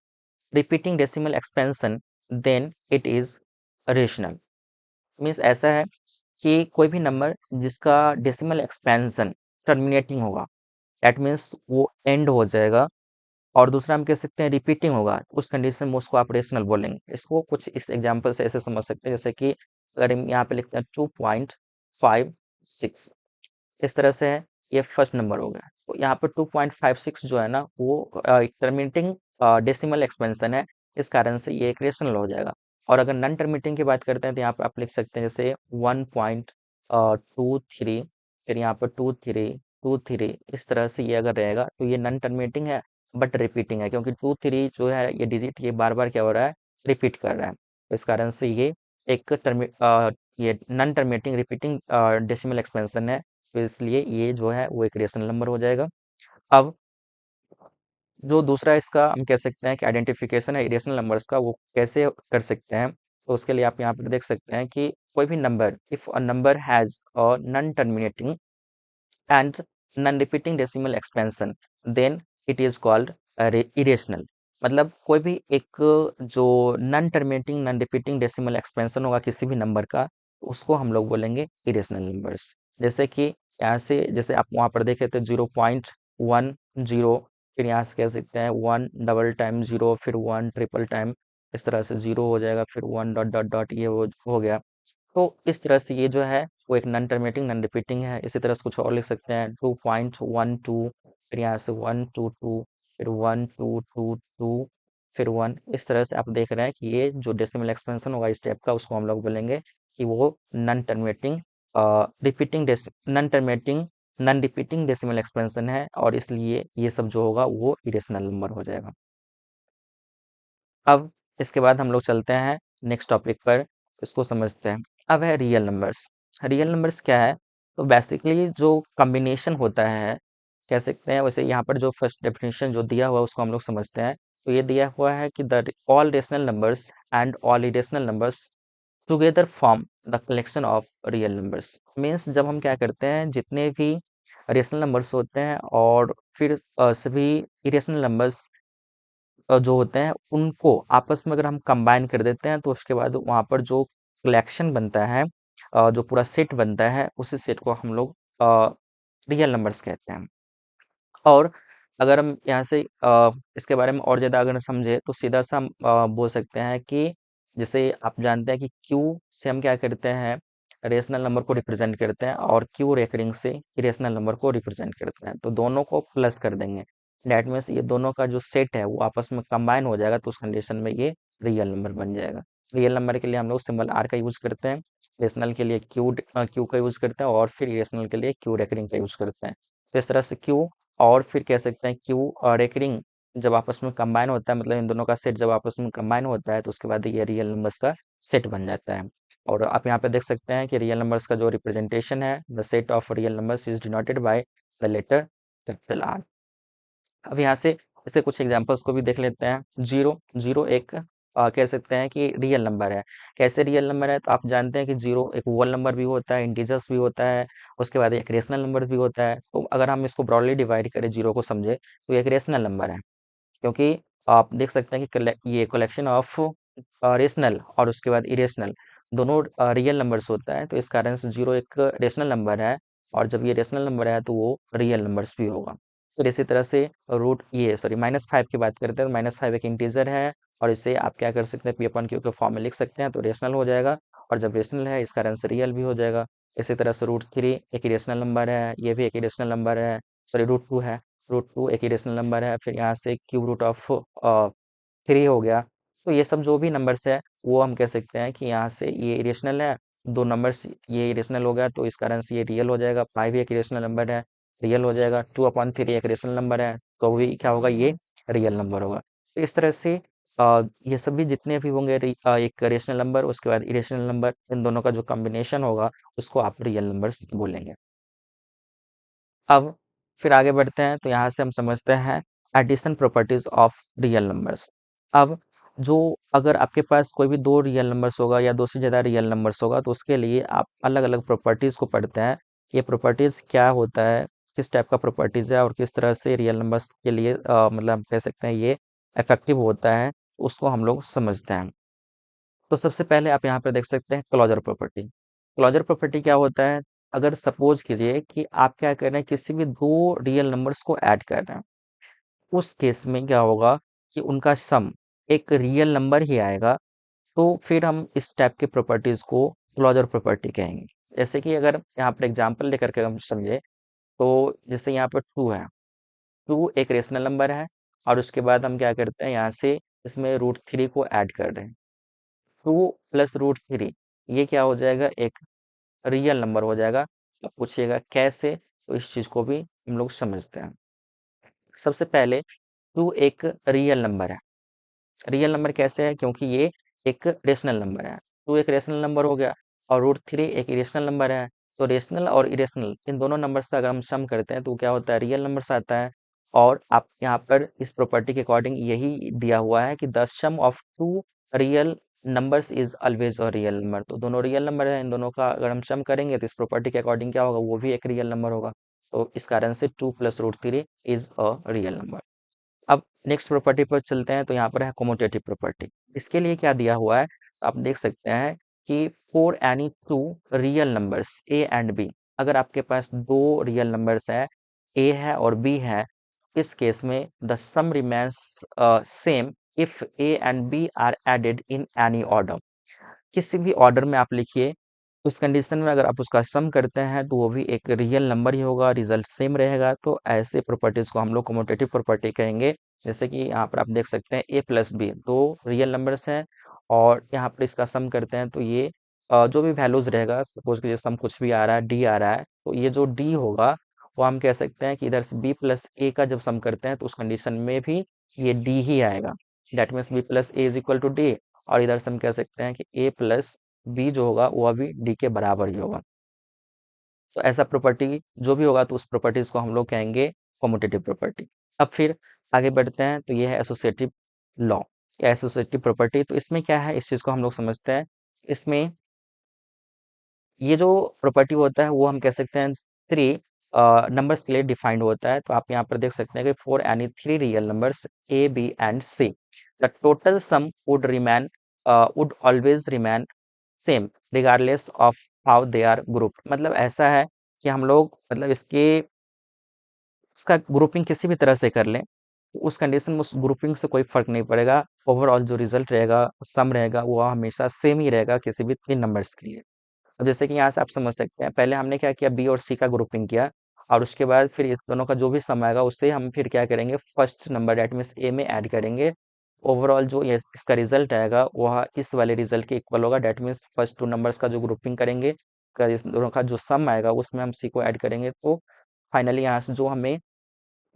repeating decimal expansion then it is rational. Means ऐसा है कि कोई भी नंबर जिसका डेसिमल एक्सपेंशन टर्मिनेटिंग होगा, दैट मीन्स वो एंड हो जाएगा, और दूसरा हम कह सकते हैं रिपीटिंग होगा, उस कंडीशन में उसको आप रेशनल बोलेंगे। इसको कुछ इस एग्जांपल से ऐसे समझ सकते हैं, जैसे कि अगर हम यहाँ पे लिखते हैं 2.56, इस तरह से है, ये फर्स्ट नंबर हो गया। तो यहाँ पर 2.56 जो है ना वो टर्मिनेटिंग डेसिमल एक्सपेंशन है, इस कारण से ये एक रेशनल हो जाएगा। और अगर नॉन टर्मिनेटिंग की बात करते हैं तो यहाँ पर आप लिख सकते हैं जैसे 1.23, फिर यहाँ पर 2.3 इस तरह से ये अगर रहेगा तो ये नॉन टर्मिनेटिंग है बट रिपीटिंग है, क्योंकि 2.3 जो है ये डिजिट ये बार बार क्या हो रहा है, रिपीट कर रहा है, तो इस कारण से ये एक ये non terminating repeating decimal expansion है, तो इसलिए ये जो है वो एक रेशनल नंबर हो जाएगा। अब जो दूसरा इसका हम कह सकते हैं कि आइडेंटिफिकेशन है इरेशनल नंबर्स का, वो कैसे कर सकते हैं, तो उसके लिए आप यहाँ पर देख सकते हैं कि कोई भी number, if a number has a non terminating and non repeating decimal expansion then it is called irrational. मतलब कोई भी एक जो non terminating non repeating decimal expansion होगा किसी भी नंबर का, उसको हम लोग बोलेंगे इरेशनल नंबर्स। जैसे कि यहाँ से जैसे आप वहाँ पर देखे थे 0.10, फिर यहाँ से कह सकते हैं 1 डबल टाइम 0, फिर 1 ट्रिपल टाइम, इस तरह से 0 हो जाएगा, फिर 1 डॉट डॉट डॉट, ये हो गया। तो इस तरह से ये जो है वो एक नॉन टर्मिनेटिंग नॉन रिपीटिंग है। इसी तरह से कुछ और लिख सकते हैं 2.12, फिर यहाँ से 122, फिर 1222, फिर 1, इस तरह से आप देख रहे हैं कि ये जो डेसिमल एक्सपेंशन होगा इस स्टेप का, उसको हम लोग बोलेंगे कि वो non terminating repeating non terminating non repeating decimal expansion है, और इसलिए ये सब जो होगा वो इरेशनल नंबर हो जाएगा। अब इसके बाद हम लोग चलते हैं नेक्स्ट टॉपिक पर, इसको समझते हैं। अब है रियल नंबर्स। रियल नंबर्स क्या है, तो बेसिकली जो कॉम्बिनेशन होता है, कह सकते हैं, वैसे यहाँ पर जो फर्स्ट डेफिनेशन जो दिया हुआ है उसको हम लोग समझते हैं। तो ये दिया हुआ है कि the all rational numbers and all irrational numbers together form the collection of real numbers. Means जब हम क्या करते हैं, जितने भी रेशनल नंबर्स होते हैं और फिर सभी इरेशनल नंबर्स जो होते हैं उनको आपस में अगर हम कंबाइन कर देते हैं, तो उसके बाद वहाँ पर जो कलेक्शन बनता है, जो पूरा सेट बनता है, उसी सेट को हम लोग रियल नंबर्स कहते हैं। और अगर हम यहाँ से इसके बारे में और ज़्यादा अगर समझे तो सीधा सा हम बोल सकते हैं कि जैसे आप जानते हैं कि क्यू से हम क्या करते हैं, रेशनल नंबर को रिप्रेजेंट करते हैं, और क्यू रेकरिंग से इरेशनल नंबर को रिप्रेजेंट करते हैं, तो दोनों को प्लस कर देंगे, डेट मीन्स ये दोनों का जो सेट है वो आपस में कंबाइन हो जाएगा, तो उस कंडीशन में ये रियल नंबर बन जाएगा। रियल नंबर के लिए हम लोग सिंबल आर का यूज करते हैं, रेशनल के लिए क्यू का यूज करते हैं, और फिर इरेशनल के लिए क्यू रेकरिंग का यूज करते हैं। तो इस तरह से क्यू और फिर कह सकते हैं क्यू और रेकरिंग जब आपस में कंबाइन होता है, मतलब इन दोनों का सेट जब आपस में कंबाइन होता है, तो उसके बाद ये रियल नंबर्स का सेट बन जाता है। और आप यहाँ पे देख सकते हैं कि रियल नंबर्स का जो रिप्रेजेंटेशन है, the set of real numbers is denoted by the letter capital R. अब यहाँ से इसके कुछ एग्जांपल्स को भी देख लेते हैं। जीरो जीरो एक कह सकते हैं कि रियल नंबर है। कैसे रियल नंबर है? तो आप जानते हैं कि जीरो एक वोल नंबर भी होता है, इंटीजर्स भी होता है, उसके बाद एक रेशनल नंबर भी होता है। तो अगर हम इसको ब्रॉडली डिवाइड करें, जीरो को समझे, तो ये एक रेशनल नंबर है, क्योंकि आप देख सकते हैं कि ये कलेक्शन ऑफ रेशनल और उसके बाद इरेशनल दोनों रियल नंबर्स होता है। तो इस कारण से जीरो एक रेशनल नंबर है, और जब ये रेशनल नंबर है तो वो रियल नंबर्स भी होगा। फिर इसी तरह से रूट ये सॉरी -5 की बात करते हैं, तो -5 एक इंटीजर है, और इसे आप क्या कर सकते हैं, पी अपन क्यू के फॉर्म में लिख सकते हैं, तो रेशनल हो जाएगा। और जब रेशनल है, इस कारण से रियल भी हो जाएगा। इसी तरह से रूट थ्री एक इरेशनल नंबर है, ये भी एक इरेशनल नंबर है, सॉरी रूट टू है, रूट टू एक इरेशनल नंबर है। फिर यहाँ से क्यूब रूट ऑफ थ्री हो गया। तो ये सब जो भी नंबर्स है, वो हम कह सकते हैं कि यहाँ से ये इरेशनल है। दो नंबर्स ये इरेशनल हो गया, तो इस कारण से ये रियल हो जाएगा। फाइव एक इरेशनल नंबर है, रियल हो जाएगा। टू अपॉन थ्री एक रेशनल नंबर है, तो भी क्या होगा, ये रियल नंबर होगा। तो इस तरह से ये सभी जितने भी होंगे एक रेशनल नंबर, उसके बाद इरेशनल नंबर, इन दोनों का जो कॉम्बिनेशन होगा, उसको आप रियल नंबर्स बोलेंगे। अब फिर आगे बढ़ते हैं, तो यहाँ से हम समझते हैं addition properties of real numbers. अब जो अगर आपके पास कोई भी दो रियल नंबर्स होगा या दो से ज़्यादा रियल नंबर्स होगा, तो उसके लिए आप अलग अलग प्रॉपर्टीज को पढ़ते हैं। ये प्रॉपर्टीज क्या होता है, किस टाइप का प्रॉपर्टीज है, और किस तरह से रियल नंबर्स के लिए मतलब हम कह सकते हैं ये इफेक्टिव होता है, उसको हम लोग समझते हैं। तो सबसे पहले आप यहाँ पे देख सकते हैं क्लोजर प्रॉपर्टी। क्लोजर प्रॉपर्टी क्या होता है? अगर सपोज कीजिए कि आप क्या कर रहे हैं, किसी भी दो रियल नंबर्स को ऐड कर रहे हैं, उस केस में क्या होगा कि उनका सम एक रियल नंबर ही आएगा। तो फिर हम इस टाइप के प्रॉपर्टीज को क्लोजर प्रॉपर्टी कहेंगे। जैसे कि अगर यहाँ पर एग्जांपल लेकर के हम समझे, तो जैसे यहाँ पर टू है, टू एक रेशनल नंबर है, और उसके बाद हम क्या करते हैं, यहाँ से इसमें रूट थ्री को ऐड कर रहे हैं। टू प्लस रूट थ्री, ये क्या हो जाएगा, एक रियल नंबर हो जाएगा। अब पूछिएगा कैसे, तो इस चीज को भी हम लोग समझते हैं। सबसे पहले टू एक रियल नंबर है। रियल नंबर कैसे है? क्योंकि ये एक रेशनल नंबर है। टू एक रेशनल नंबर हो गया, और रूट थ्री एक इरेशनल नंबर है। तो रेशनल और इरेशनल इन दोनों नंबर्स का अगर हम सम करते हैं, तो क्या होता है, रियल नंबर्स आता है। और आप यहाँ पर इस प्रॉपर्टी के अकॉर्डिंग यही दिया हुआ है कि the sum of two real numbers is always a real number. तो दोनों रियल नंबर है, इन दोनों का अगर हम सम करेंगे, तो इस प्रॉपर्टी के अकॉर्डिंग क्या होगा, वो भी एक रियल नंबर होगा। तो इस कारण से two plus root three is a real number. अब नेक्स्ट प्रॉपर्टी पर चलते हैं, तो यहाँ पर है कम्यूटेटिव प्रॉपर्टी। इसके लिए क्या दिया हुआ है, तो आप देख सकते हैं कि for any two real numbers A and B, अगर आपके पास दो रियल नंबर्स है, ए है और बी है, इस केस में the sum remains same if A and B are added in any order. किसी भी ऑर्डर में आप लिखिए, उस कंडीशन में अगर आप उसका सम करते हैं, तो वो भी एक रियल नंबर ही होगा, रिजल्ट सेम रहेगा। तो ऐसे प्रॉपर्टीज को हम लोग कम्यूटेटिव प्रॉपर्टी कहेंगे। जैसे कि यहाँ पर आप देख सकते हैं ए प्लस बी दो रियल नंबर्स हैं, और यहाँ पर इसका सम करते हैं, तो ये जो भी वैल्यूज रहेगा, सपोज कीजिए सम कुछ भी आ रहा है, डी आ रहा है, तो ये जो डी होगा, वो हम कह सकते हैं कि इधर से बी प्लस ए का जब सम करते हैं, तो उस कंडीशन में भी ये डी ही आएगा। That means B plus A is equal to D. और इधर से हम कह सकते हैं कि ए प्लस बी जो होगा, वो अभी डी के बराबर ही होगा। तो ऐसा प्रॉपर्टी जो भी होगा, तो उस प्रॉपर्टीज को हम लोग कहेंगे कम्यूटेटिव प्रॉपर्टी। अब फिर आगे बढ़ते हैं, तो ये है एसोसिएटिव लॉ या एसोसिएटिव प्रॉपर्टी। तो इसमें क्या है, इस चीज को हम लोग समझते हैं। इसमें ये जो प्रॉपर्टी होता है, वो हम कह सकते हैं थ्री नंबर्स के लिए डिफाइंड होता है। तो आप यहाँ पर देख सकते हैं कि for any three real numbers A B and C, the total sum would always remain same regardless of how they are group. मतलब ऐसा है कि हम लोग मतलब इसका ग्रुपिंग किसी भी तरह से कर लें, तो उस कंडीशन में उस ग्रुपिंग से कोई फर्क नहीं पड़ेगा। ओवरऑल जो रिजल्ट रहेगा, सम रहेगा, वो हमेशा सेम ही रहेगा किसी भी तीन नंबर्स के लिए। अब जैसे कि यहाँ से आप समझ सकते हैं, पहले हमने क्या किया, बी और सी का ग्रुपिंग किया, और उसके बाद फिर इस दोनों का जो भी सम आएगा, उससे हम फिर क्या करेंगे, फर्स्ट नंबर डेट मीन्स ए में ऐड करेंगे। ओवरऑल जो ये इसका रिजल्ट आएगा, वह इस वाले रिजल्ट के इक्वल होगा। That means first two numbers का जो ग्रुपिंग करेंगे, इस दोनों का जो सम आएगा, उसमें हम सी को ऐड करेंगे। तो फाइनली यहाँ से जो हमें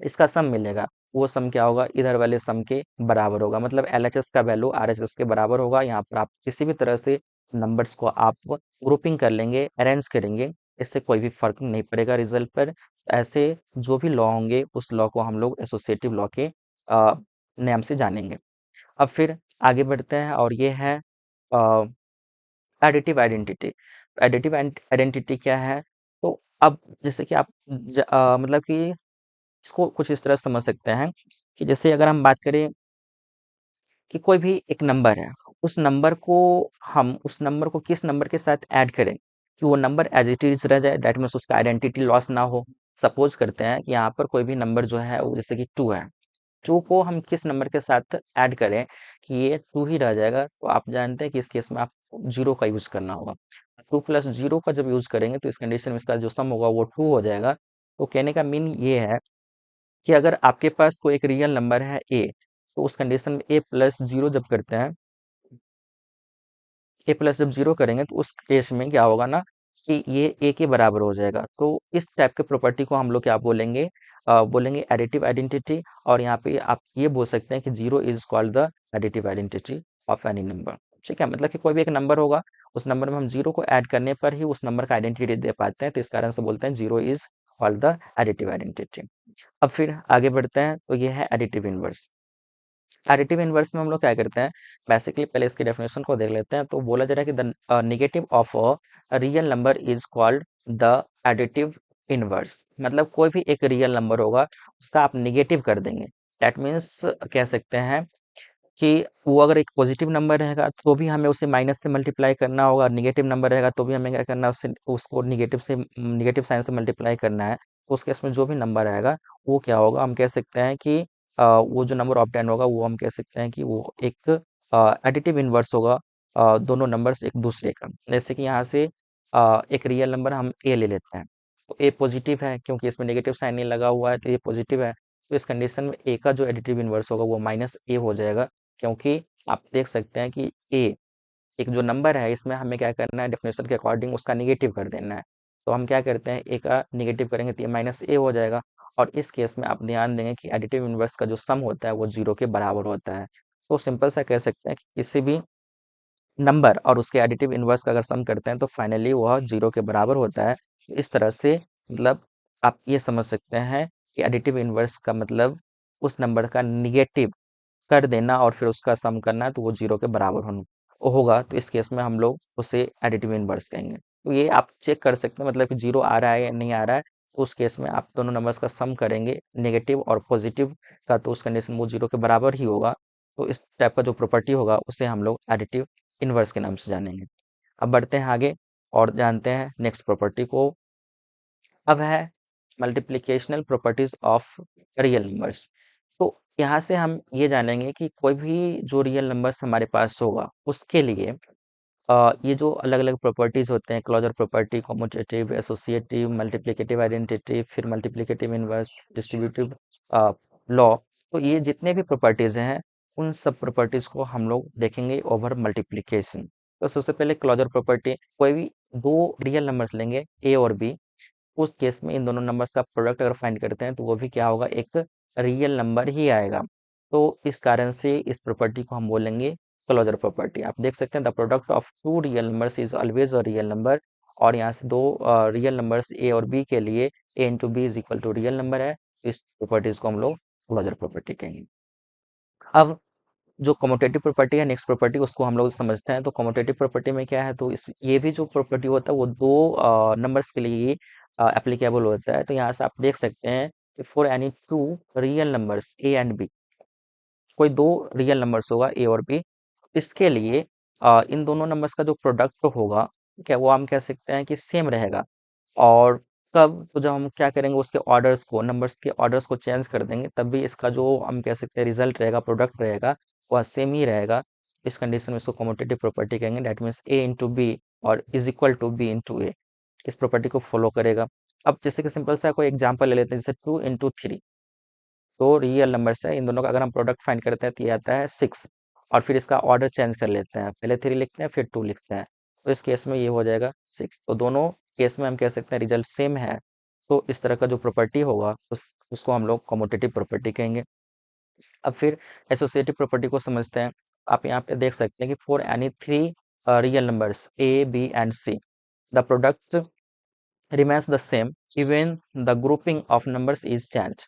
इसका सम मिलेगा, वो सम क्या होगा, इधर वाले सम के बराबर होगा। मतलब एलएचएस का वैल्यू आरएचएस के बराबर होगा। यहाँ पर आप किसी भी तरह से नंबर्स को आप ग्रुपिंग कर लेंगे, अरेंज करेंगे, इससे कोई भी फर्क नहीं पड़ेगा रिजल्ट पर। ऐसे जो भी लॉ होंगे उस लॉ को हम लोग एसोसिएटिव लॉ के नाम से जानेंगे। अब फिर आगे बढ़ते हैं और ये है एडिटिव आइडेंटिटी। एडिटिव आइडेंटिटी क्या है? तो अब जैसे कि आप मतलब कि इसको कुछ इस तरह समझ सकते हैं कि जैसे अगर हम बात करें कि कोई भी एक नंबर है, उस नंबर को किस नंबर के साथ ऐड करें कि वो नंबर एज इट इज रह जाए, दैट मीन्स उसका आइडेंटिटी लॉस ना हो। सपोज करते हैं कि यहाँ पर कोई भी नंबर जो है वो जैसे कि 2 है, 2 को हम किस नंबर के साथ ऐड करें कि ये 2 ही रह जाएगा, तो आप जानते हैं कि इस केस में आपको 0 का यूज करना होगा। 2 प्लस 0 का जब यूज करेंगे तो इस कंडीशन में इसका जो सम होगा वो 2 हो जाएगा। तो कहने का मीन ये है कि अगर आपके पास कोई एक रियल नंबर है ए, तो उस कंडीशन में ए प्लस 0 जब करते हैं, ए प्लस जब 0 करेंगे तो उस केस में क्या होगा ना कि ये ए के बराबर हो जाएगा। तो इस टाइप के प्रॉपर्टी को हम लोग क्या बोलेंगे? बोलेंगे एडिटिव आइडेंटिटी। और यहाँ पे आप ये बोल सकते हैं कि 0 is called the additive identity of any number. ठीक है, मतलब कि कोई भी एक नंबर होगा, उस नंबर में हम 0 को ऐड करने पर ही उस नंबर का आइडेंटिटी दे पाते हैं, तो इस कारण से बोलते हैं 0 is called the additive identity. अब फिर आगे बढ़ते हैं, तो ये है एडिटिव इनवर्स। एडिटिव इनवर्स में हम लोग क्या करते हैं? बेसिकली पहले इसकी डेफिनेशन को देख लेते हैं। तो बोला जा रहा है कि the negative of a real number is called the additive inverse. मतलब कोई भी एक रियल नंबर होगा, उसका आप नेगेटिव कर देंगे। दैट मीन्स कह सकते हैं कि वो अगर एक पॉजिटिव नंबर रहेगा तो भी हमें उसे माइनस से मल्टीप्लाई करना होगा, नेगेटिव नंबर रहेगा तो भी हमें क्या करना है, उससे उसको नेगेटिव साइन से मल्टीप्लाई करना है। तो उस केस में जो भी नंबर आएगा वो क्या होगा, हम कह सकते हैं कि वो जो नंबर ऑब्टेन होगा वो हम कह सकते हैं कि वो एक एडिटिव इनवर्स होगा, दोनों नंबर्स एक दूसरे का। जैसे कि यहाँ से एक रियल नंबर हम ए ले लेते हैं, तो ए पॉजिटिव है क्योंकि इसमें नेगेटिव साइन नहीं लगा हुआ है, तो ये पॉजिटिव है। तो इस कंडीशन में ए का जो एडिटिव इनवर्स होगा वो माइनस ए हो जाएगा, क्योंकि आप देख सकते हैं कि ए एक जो नंबर है, इसमें हमें क्या करना है, डेफिनेशन के अकॉर्डिंग उसका निगेटिव कर देना है। तो हम क्या करते हैं, ए का निगेटिव करेंगे तो ये माइनस ए हो जाएगा। और इस केस में आप ध्यान देंगे कि एडिटिव इनवर्स का जो सम होता है वो 0 के बराबर होता है। तो सिंपल सा कह सकते हैं कि किसी भी नंबर और उसके एडिटिव इनवर्स का अगर सम करते हैं तो फाइनली वह 0 के बराबर होता है। इस तरह से मतलब आप ये समझ सकते हैं कि एडिटिव इनवर्स का मतलब उस नंबर का निगेटिव कर देना और फिर उसका सम करना, तो वो 0 के बराबर होगा। तो इस केस में हम लोग उसे एडिटिव इनवर्स कहेंगे। तो ये आप चेक कर सकते हैं, मतलब कि 0 आ रहा है या नहीं आ रहा है। तो उस केस में आप दोनों नंबर्स का सम करेंगे, नेगेटिव और पॉजिटिव का, तो उस कंडीशन में वो 0 के बराबर ही होगा। तो इस टाइप का जो प्रॉपर्टी होगा उसे हम लोग एडिटिव इनवर्स के नाम से जानेंगे। अब बढ़ते हैं आगे और जानते हैं नेक्स्ट प्रॉपर्टी को। अब है multiplicational properties of real numbers. तो यहाँ से हम ये जानेंगे कि कोई भी जो रियल नंबर्स हमारे पास होगा उसके लिए ये जो अलग-अलग प्रॉपर्टीज होते हैं, closure property, commutative, associative, multiplicative identity, फिर मल्टीप्लिकेटिव इनवर्स, डिस्ट्रीब्यूटिव लॉ, तो ये जितने भी प्रॉपर्टीज हैं उन सब प्रॉपर्टीज को हम लोग देखेंगे ओवर मल्टीप्लिकेशन। तो सबसे पहले क्लोजर प्रॉपर्टी, कोई भी दो रियल नंबर्स लेंगे ए और बी, उस केस में इन दोनों नंबर्स का प्रोडक्ट अगर फाइंड करते हैं तो वो भी क्या होगा, एक रियल नंबर ही आएगा। तो इस कारण से इस प्रॉपर्टी को हम बोलेंगे क्लोजर प्रॉपर्टी। आप देख सकते हैं the product of two real numbers is always a real number. और यहाँ से दो रियल नंबर्स ए और बी के लिए A into B is equal to real number है। इस प्रॉपर्टीज को हम लोग क्लोजर प्रॉपर्टी कहेंगे। अब जो कम्यूटेटिव प्रॉपर्टी है, नेक्स्ट प्रॉपर्टी, उसको हम लोग समझते हैं। तो कम्यूटेटिव प्रॉपर्टी में क्या है, तो इस ये भी जो प्रॉपर्टी होता है वो दो नंबर्स के लिए ही एप्लीकेबल होता है। तो यहाँ से आप देख सकते हैं कि for any two real numbers A and B, कोई दो रियल नंबर्स होगा ए और बी, इसके लिए इन दोनों नंबर्स का जो प्रोडक्ट होगा, ठीक है, वो हम कह सकते हैं कि सेम रहेगा। और कब, तो जब हम क्या करेंगे, उसके ऑर्डर्स को, नंबर्स के ऑर्डर्स को चेंज कर देंगे, तब भी इसका जो हम कह सकते हैं रिजल्ट रहेगा, प्रोडक्ट रहेगा, वह सेम ही रहेगा। इस कंडीशन में इसको कम्यूटेटिव प्रॉपर्टी कहेंगे। That means A into B और is equal to B into A, इस प्रॉपर्टी को फॉलो करेगा। अब जैसे कि सिंपल सा कोई एग्जाम्पल ले लेते हैं, जैसे 2 इंटू 3, तो रियल नंबर्स है, इन दोनों का अगर हम प्रोडक्ट फाइंड करते हैं तो ये आता है 6। और फिर इसका ऑर्डर चेंज कर लेते हैं, पहले 3 लिखते हैं फिर 2 लिखते हैं, तो इस केस में ये हो जाएगा 6। तो दोनों केस में हम कह सकते हैं रिजल्ट सेम है। तो इस तरह का जो प्रॉपर्टी होगा उसको हम लोग कम्यूटेटिव प्रॉपर्टी कहेंगे। अब फिर एसोसिएटिव प्रॉपर्टी को समझते हैं। आप यहाँ पे देख सकते हैं कि for any three real numbers A B and C, the product remains the same even the grouping of numbers is changed.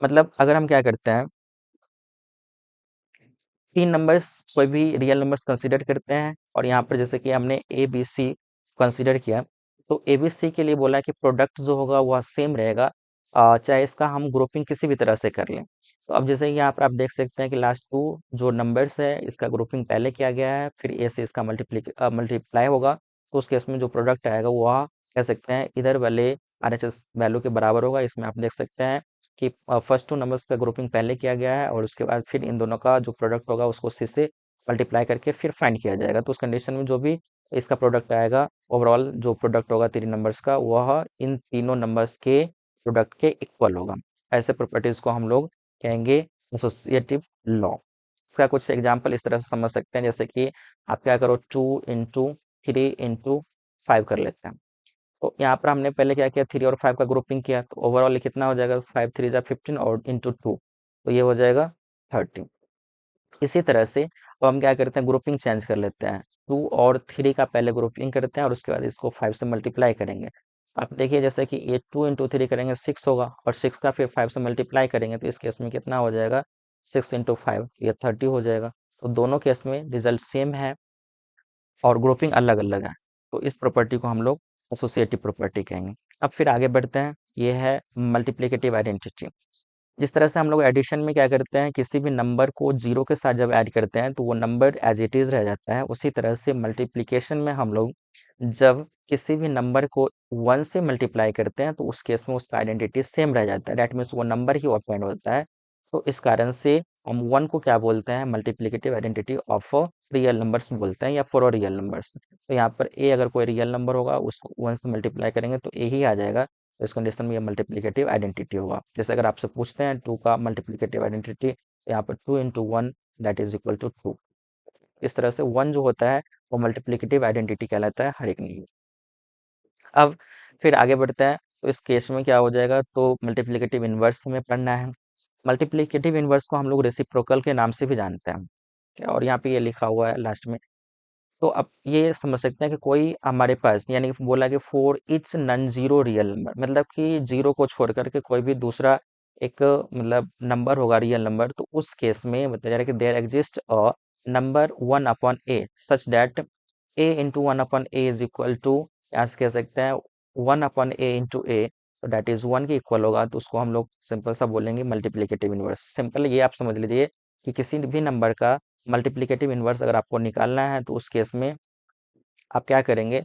मतलब अगर हम क्या करते हैं, तीन नंबर्स कोई भी रियल नंबर्स कंसीडर करते हैं और यहाँ पर जैसे कि हमने ए बी सी कंसीडर किया, तो ए बी सी के लिए बोला कि प्रोडक्ट जो होगा वह सेम रहेगा, चाहे इसका हम ग्रुपिंग किसी भी तरह से कर लें। तो अब जैसे यहाँ पर आप देख सकते हैं कि लास्ट टू जो नंबर्स है इसका ग्रुपिंग पहले किया गया है, फिर ए से इसका मल्टीप्लाई होगा, तो उस केस में जो प्रोडक्ट आएगा वह कह सकते हैं इधर वाले RHS वैल्यू के बराबर होगा। इसमें आप देख सकते हैं कि फर्स्ट टू नंबर्स का ग्रुपिंग पहले किया गया है और उसके बाद फिर इन दोनों का जो प्रोडक्ट होगा उसको सी से मल्टीप्लाई करके फिर फाइंड किया जाएगा। तो उस कंडीशन में जो भी इसका प्रोडक्ट आएगा, ओवरऑल जो प्रोडक्ट होगा तीन नंबर्स का, वह इन तीनों नंबर्स के प्रोडक्ट के इक्वल होगा। ऐसे प्रॉपर्टीज को हम लोग कहेंगे एसोसिएटिव लॉ। इसका कुछ एग्जाम्पल इस तरह से समझ सकते हैं, जैसे कि आप क्या करो, 2 × 3 × 5 कर लेते हैं। तो यहाँ पर हमने पहले क्या किया, 3 और 5 का ग्रुपिंग किया, तो ओवरऑल कितना हो जाएगा, 5×3 = 15 और ×2, तो ये हो जाएगा 30। इसी तरह से अब हम क्या करते हैं, ग्रुपिंग चेंज कर लेते हैं, 2 और 3 का पहले ग्रुपिंग करते हैं और उसके बाद इसको 5 से मल्टीप्लाई करेंगे। आप देखिए जैसे कि ये 2 × 3 करेंगे 6 होगा और 6 का फिर 5 से मल्टीप्लाई करेंगे, तो इस केस में कितना हो जाएगा, 6 × 5, ये 30 हो जाएगा। तो दोनों केस में रिजल्ट सेम है और ग्रुपिंग अलग अलग है, तो इस प्रॉपर्टी को हम लोग एसोसिएटिव प्रॉपर्टी कहेंगे। अब फिर आगे बढ़ते हैं, ये है मल्टीप्लिकेटिव आइडेंटिटी। जिस तरह से हम लोग एडिशन में क्या करते हैं, किसी भी नंबर को जीरो के साथ जब ऐड करते हैं तो वो नंबर एज इट इज रह जाता है, उसी तरह से मल्टीप्लिकेशन में हम लोग जब किसी भी नंबर को 1 से मल्टीप्लाई करते हैं तो उस केस में उसका आइडेंटिटी सेम रह जाता है, डेट मीन्स वो नंबर ही ऑपरेंड होता है। तो इस कारण से हम 1 को क्या बोलते हैं, multiplicative identity of real numbers बोलते हैं या फॉर रियल नंबर्स। तो यहाँ पर ए अगर कोई रियल नंबर होगा उसको 1 से मल्टीप्लाई करेंगे तो ए ही आ जाएगा, तो इस कंडीशन में ये मल्टीप्लिकेटिव आइडेंटिटी होगा। जैसे अगर आपसे पूछते हैं 2 का मल्टीप्लिकेटिव आइडेंटिटी, तो यहाँ पर 2 × 1 दैट इज इक्वल टू 2। इस तरह से 1 जो होता है वो मल्टीप्लिकेटिव आइडेंटिटी कहलाता है हर एक नंबर। अब फिर आगे बढ़ते हैं, तो इस केस में क्या हो जाएगा, तो मल्टीप्लिकेटिव इनवर्स हमें पढ़ना है। मल्टीप्लिकेटिव इनवर्स को हम लोग रेसिप्रोकल के नाम से भी जानते हैं, और यहाँ पे ये लिखा हुआ है लास्ट में। तो अब ये समझ सकते हैं कि कोई हमारे पास, यानी कि बोला कि for its non zero real number, मतलब कि जीरो को छोड़ करके कोई भी दूसरा एक मतलब नंबर होगा रियल नंबर, तो उस केस में बताया जा रहा है कि there exist a number 1/a such that a × 1/a is equal to, यहाँ से कह सकते हैं 1/a × a, तो दैट इज 1 के इक्वल होगा, तो उसको हम लोग सिंपल सा बोलेंगे मल्टीप्लिकेटिव इनवर्स। सिंपल ये आप समझ लीजिए कि किसी भी नंबर का मल्टीप्लिकेटिव इनवर्स अगर आपको निकालना है तो उस केस में आप क्या करेंगे,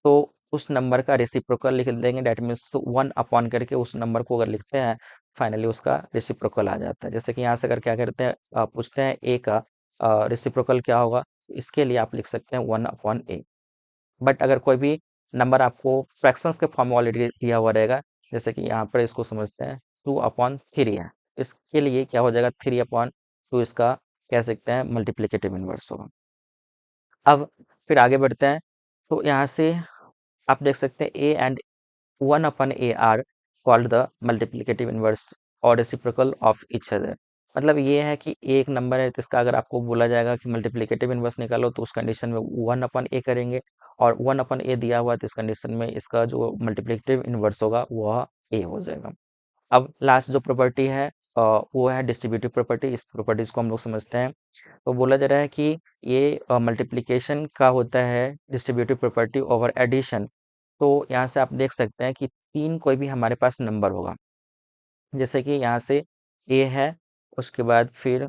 तो उस नंबर का रेसिप्रोकल लिख देंगे, डेट मीन्स 1 अपॉन करके उस नंबर को अगर लिखते हैं, फाइनली उसका रेसिप्रोकल आ जाता है। जैसे कि यहाँ से अगर क्या करते हैं, पूछते हैं ए का रेसिप्रोकल क्या होगा, इसके लिए आप लिख सकते हैं 1/a। बट अगर कोई भी नंबर आपको फ्रैक्शंस के फॉर्म में ऑलरेडी दिया हुआ रहेगा, जैसे कि यहाँ पर इसको समझते हैं 2/3 है, इसके लिए क्या हो जाएगा, 3/2 इसका कह सकते हैं मल्टीप्लिकेटिव इनवर्स होगा। अब फिर आगे बढ़ते हैं, तो यहाँ से आप देख सकते हैं A and 1/a are called the multiplicative inverse और रेसिप्रोकल ऑफ ईच अदर। मतलब ये है कि एक नंबर है तो इसका अगर आपको बोला जाएगा कि मल्टीप्लिकेटिव इनवर्स निकालो, तो उस कंडीशन में 1/a करेंगे, और 1/a दिया हुआ है तो इस कंडीशन में इसका जो मल्टीप्लिकेटिव इनवर्स होगा वह a हो जाएगा। अब लास्ट जो प्रॉपर्टी है वो है डिस्ट्रीब्यूटिव प्रॉपर्टी। इस प्रॉपर्टीज को हम लोग समझते हैं, तो बोला जा रहा है कि ये मल्टीप्लिकेशन का होता है डिस्ट्रीब्यूटिव प्रॉपर्टी ओवर एडिशन। तो यहाँ से आप देख सकते हैं कि तीन कोई भी हमारे पास नंबर होगा, जैसे कि यहाँ से ए है, उसके बाद फिर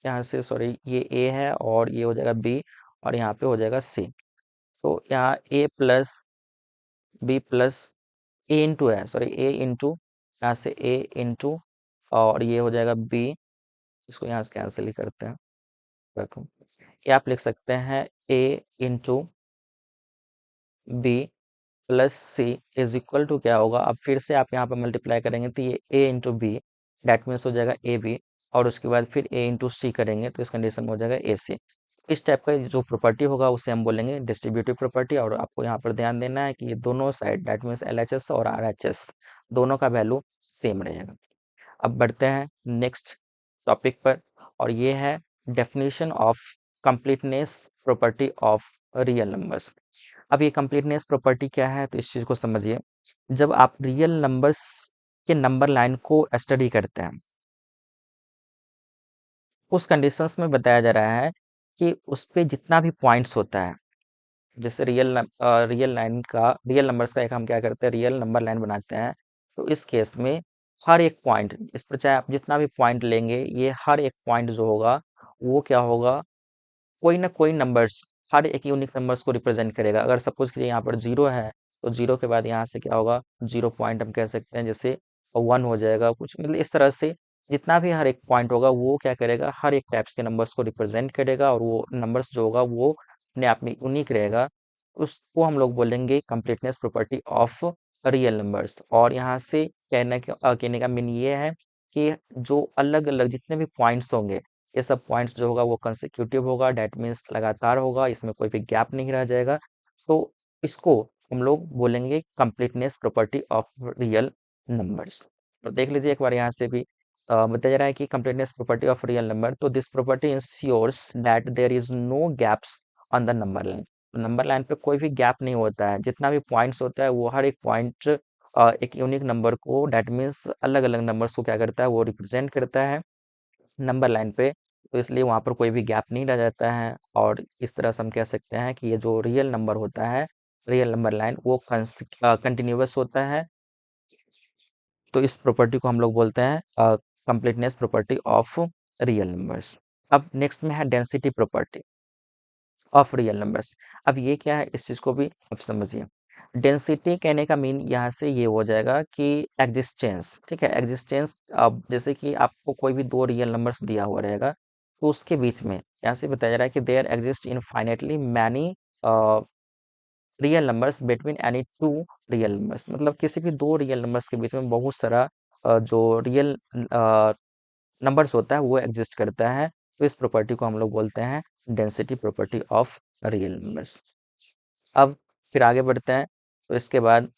यहाँ से सॉरी ये ए है और ये हो जाएगा बी, और यहाँ पे हो जाएगा सी। तो यहाँ ए प्लस बी प्लस ए इंटू है, सॉरी ए इंटू, यहाँ से ए इंटू, और ये हो जाएगा बी, इसको यहाँ से कैंसिल ही करते हैं, रखो। ये आप लिख सकते हैं A into B plus C is equal to क्या होगा, अब फिर से आप यहाँ पे मल्टीप्लाई करेंगे तो ये ए इंटू बी, डेट मीन्स हो जाएगा ए बी, और उसके बाद फिर ए इंटू सी करेंगे तो इस कंडीशन में हो जाएगा ए सी। इस टाइप का जो प्रॉपर्टी होगा उसे हम बोलेंगे डिस्ट्रीब्यूटिव प्रॉपर्टी, और आपको यहाँ पर ध्यान देना है कि ये दोनों साइड डेट मीन्स LHS और RHS दोनों का वैल्यू सेम रहेगा। अब बढ़ते हैं नेक्स्ट टॉपिक पर, और ये है definition of completeness property of real numbers. अब ये कंप्लीटनेस प्रॉपर्टी क्या है, तो इस चीज़ को समझिए। जब आप रियल नंबर्स के नंबर लाइन को स्टडी करते हैं, उस कंडीशंस में बताया जा रहा है कि उस पे जितना भी पॉइंट्स होता है, जैसे रियल नंबर्स का एक हम क्या करते हैं, रियल नंबर लाइन बनाते हैं। तो इस केस में हर एक पॉइंट, इस पर चाहे आप जितना भी पॉइंट लेंगे, ये हर एक पॉइंट जो होगा वो क्या होगा, कोई ना कोई नंबर्स, हर एक यूनिक नंबर्स को रिप्रेजेंट करेगा। अगर सपोज कीजिए यहाँ पर जीरो है, तो जीरो के बाद यहाँ से क्या होगा, जीरो पॉइंट हम कह सकते हैं, जैसे वन हो जाएगा कुछ, मतलब इस तरह से जितना भी हर एक पॉइंट होगा वो क्या करेगा, हर एक टाइप्स के नंबर्स को रिप्रेजेंट करेगा, और वो नंबर्स जो होगा वो अपने आप में यूनिक रहेगा। उसको हम लोग बोलेंगे completeness property of real numbers. और यहाँ से कहने का मीन ये है कि जो अलग अलग जितने भी पॉइंट्स होंगे, ये सब पॉइंट्स जो होगा वो कंसेक्यूटिव होगा, डेट मीन्स लगातार होगा, इसमें कोई भी गैप नहीं रह जाएगा। तो इसको हम लोग बोलेंगे completeness property of real numbers. और देख लीजिए एक बार यहाँ से भी बताया जा रहा है कि completeness property of real number, तो this property ensures that there is no gaps on the number line. Number line पे कोई भी गैप नहीं होता है, जितना भी पॉइंट्स होता है वो हर एक पॉइंट एक यूनिक नंबर को, डेट मीन्स अलग अलग नंबर्स को क्या करता है, वो रिप्रेजेंट करता है नंबर लाइन पे। तो इसलिए वहाँ पर कोई भी गैप नहीं रह जाता है, और इस तरह से हम कह सकते हैं कि ये जो रियल नंबर होता है, रियल नंबर लाइन वो कंटिन्यूअस होता है। तो इस प्रॉपर्टी को हम लोग बोलते हैं completeness property of real numbers. अब नेक्स्ट में है density property of real numbers. अब ये क्या है, इस चीज़ को भी आप समझिए। डेंसिटी कहने का मीन यहाँ से ये हो जाएगा कि एग्जिस्टेंस, ठीक है, एग्जिस्टेंस। अब जैसे कि आपको कोई भी दो रियल नंबर्स दिया हुआ रहेगा, तो उसके बीच में यहाँ से बताया जा रहा है कि there exist infinitely many real numbers between any two real numbers. मतलब किसी भी दो रियल नंबर्स के बीच में बहुत सारा जो रियल नंबर्स होता है वो एग्जिस्ट करता है। तो इस प्रॉपर्टी को हम लोग बोलते हैं density property of real numbers. अब फिर आगे बढ़ते हैं, तो इसके बाद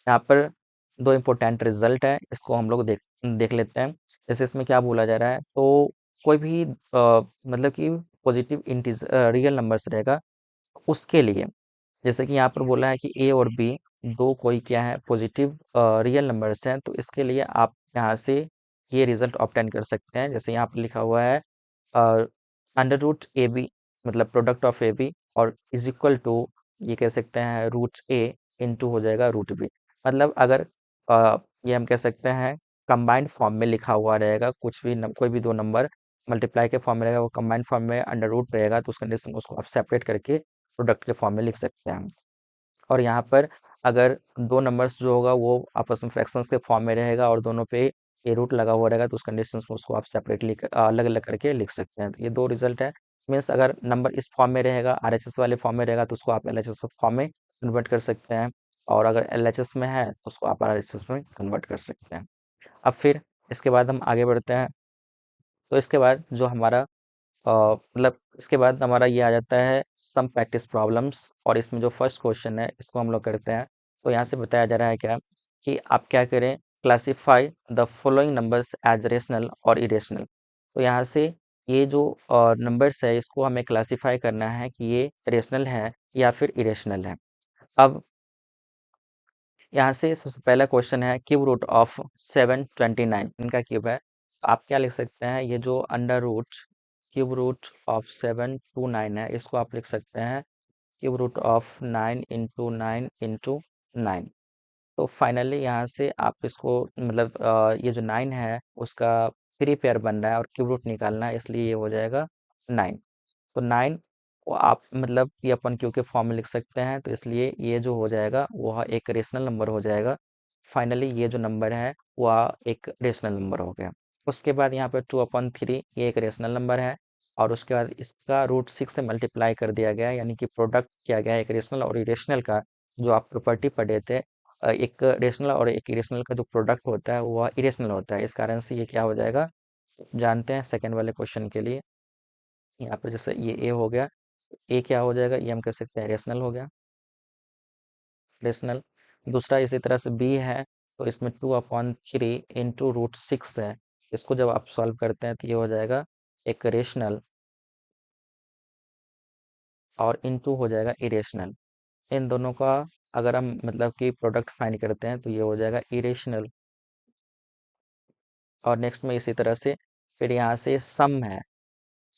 यहाँ पर दो इम्पोर्टेंट रिजल्ट है, इसको हम लोग देख देख लेते हैं। जैसे इसमें क्या बोला जा रहा है, तो कोई भी मतलब कि पॉजिटिव इंटीज रियल नंबर्स रहेगा, उसके लिए जैसे कि यहाँ पर बोला है कि ए और बी दो कोई क्या है, पॉजिटिव रियल नंबर्स हैं, तो इसके लिए आप यहाँ से ये रिजल्ट ऑब्टेन कर सकते हैं। जैसे यहाँ पर लिखा हुआ है अंडर रूट ए बी, मतलब प्रोडक्ट ऑफ ए बी, और इज इक्वल टू, ये कह सकते हैं रूट ए इंटू हो जाएगा रूट बी। मतलब अगर ये हम कह सकते हैं कंबाइंड फॉर्म में लिखा हुआ रहेगा, कुछ भी कोई भी दो नंबर मल्टीप्लाई के फॉर्म में रहेगा, वो कंबाइंड फॉर्म में अंडर रूट रहेगा, तो उस कंडीशन उसको आप सेपरेट करके प्रोडक्ट के फॉर्म में लिख सकते हैं। और यहाँ पर अगर दो नंबर्स जो होगा वो आपस में फ्रैक्शंस के फॉर्म में रहेगा, और दोनों पे ए रूट लगा हुआ रहेगा, तो उस कंडीशंस में उसको आप सेपरेटली अलग अलग करके लिख सकते हैं। तो ये दो रिजल्ट है। मीन्स अगर नंबर इस फॉर्म में रहेगा, आरएचएस वाले फॉर्म में रहेगा, तो उसको आप एलएचएस फॉर्म में कन्वर्ट कर सकते हैं, और अगर एलएचएस में है तो उसको आप आरएचएस में कन्वर्ट कर सकते हैं। अब फिर इसके बाद हम आगे बढ़ते हैं। तो इसके बाद जो हमारा मतलब इसके बाद हमारा ये आ जाता है सम प्रैक्टिस प्रॉब्लम्स, और इसमें जो फर्स्ट क्वेश्चन है इसको हम लोग करते हैं। तो यहाँ से बताया जा रहा है क्या, कि आप क्या करें, classify the following numbers as rational और इरेशनल। तो यहाँ से ये जो नंबर्स है इसको हमें क्लासिफाई करना है कि ये रेशनल है या फिर इरेशनल है। अब यहाँ से सबसे पहला क्वेश्चन है क्यूब रूट ऑफ 729, इनका क्यूब है। आप क्या लिख सकते हैं, ये जो under root cube root of 729 है, इसको आप लिख सकते हैं क्यूब रूट ऑफ 9 × 9 × 9। तो फाइनली यहाँ से आप इसको मतलब ये जो 9 है उसका थ्री पेयर बन रहा है, और क्यूब रूट निकालना है, इसलिए ये हो जाएगा 9। तो 9 को आप मतलब पी अपन क्यू के फॉर्म में लिख सकते हैं, तो इसलिए ये जो हो जाएगा वह एक रेशनल नंबर हो जाएगा। फाइनली ये जो नंबर है वह एक रेशनल नंबर हो गया। उसके बाद यहाँ पर 2/3 ये एक रेशनल नंबर है, और उसके बाद इसका √6 से मल्टीप्लाई कर दिया गया है, यानी कि प्रोडक्ट किया गया है एक रेशनल और इरेशनल का। जो आप प्रॉपर्टी पढ़े थे, एक रेशनल और एक इरेशनल का जो प्रोडक्ट होता है वह इरेशनल होता है, इस कारण से ये क्या हो जाएगा, जानते हैं सेकेंड वाले क्वेश्चन के लिए। यहाँ पर जैसे ये ए हो गया, ए क्या हो जाएगा, ये हम कह सकते हैं रेशनल हो गया, रेशनल। दूसरा इसी तरह से बी है, तो इसमें 2/3 इंटू √6 है, इसको जब आप सॉल्व करते हैं तो ये हो जाएगा एक रेशनल और इनटू हो जाएगा इरेशनल। इन दोनों का अगर हम मतलब कि प्रोडक्ट फाइंड करते हैं तो ये हो जाएगा इरेशनल। और नेक्स्ट में इसी तरह से फिर यहाँ से सम है,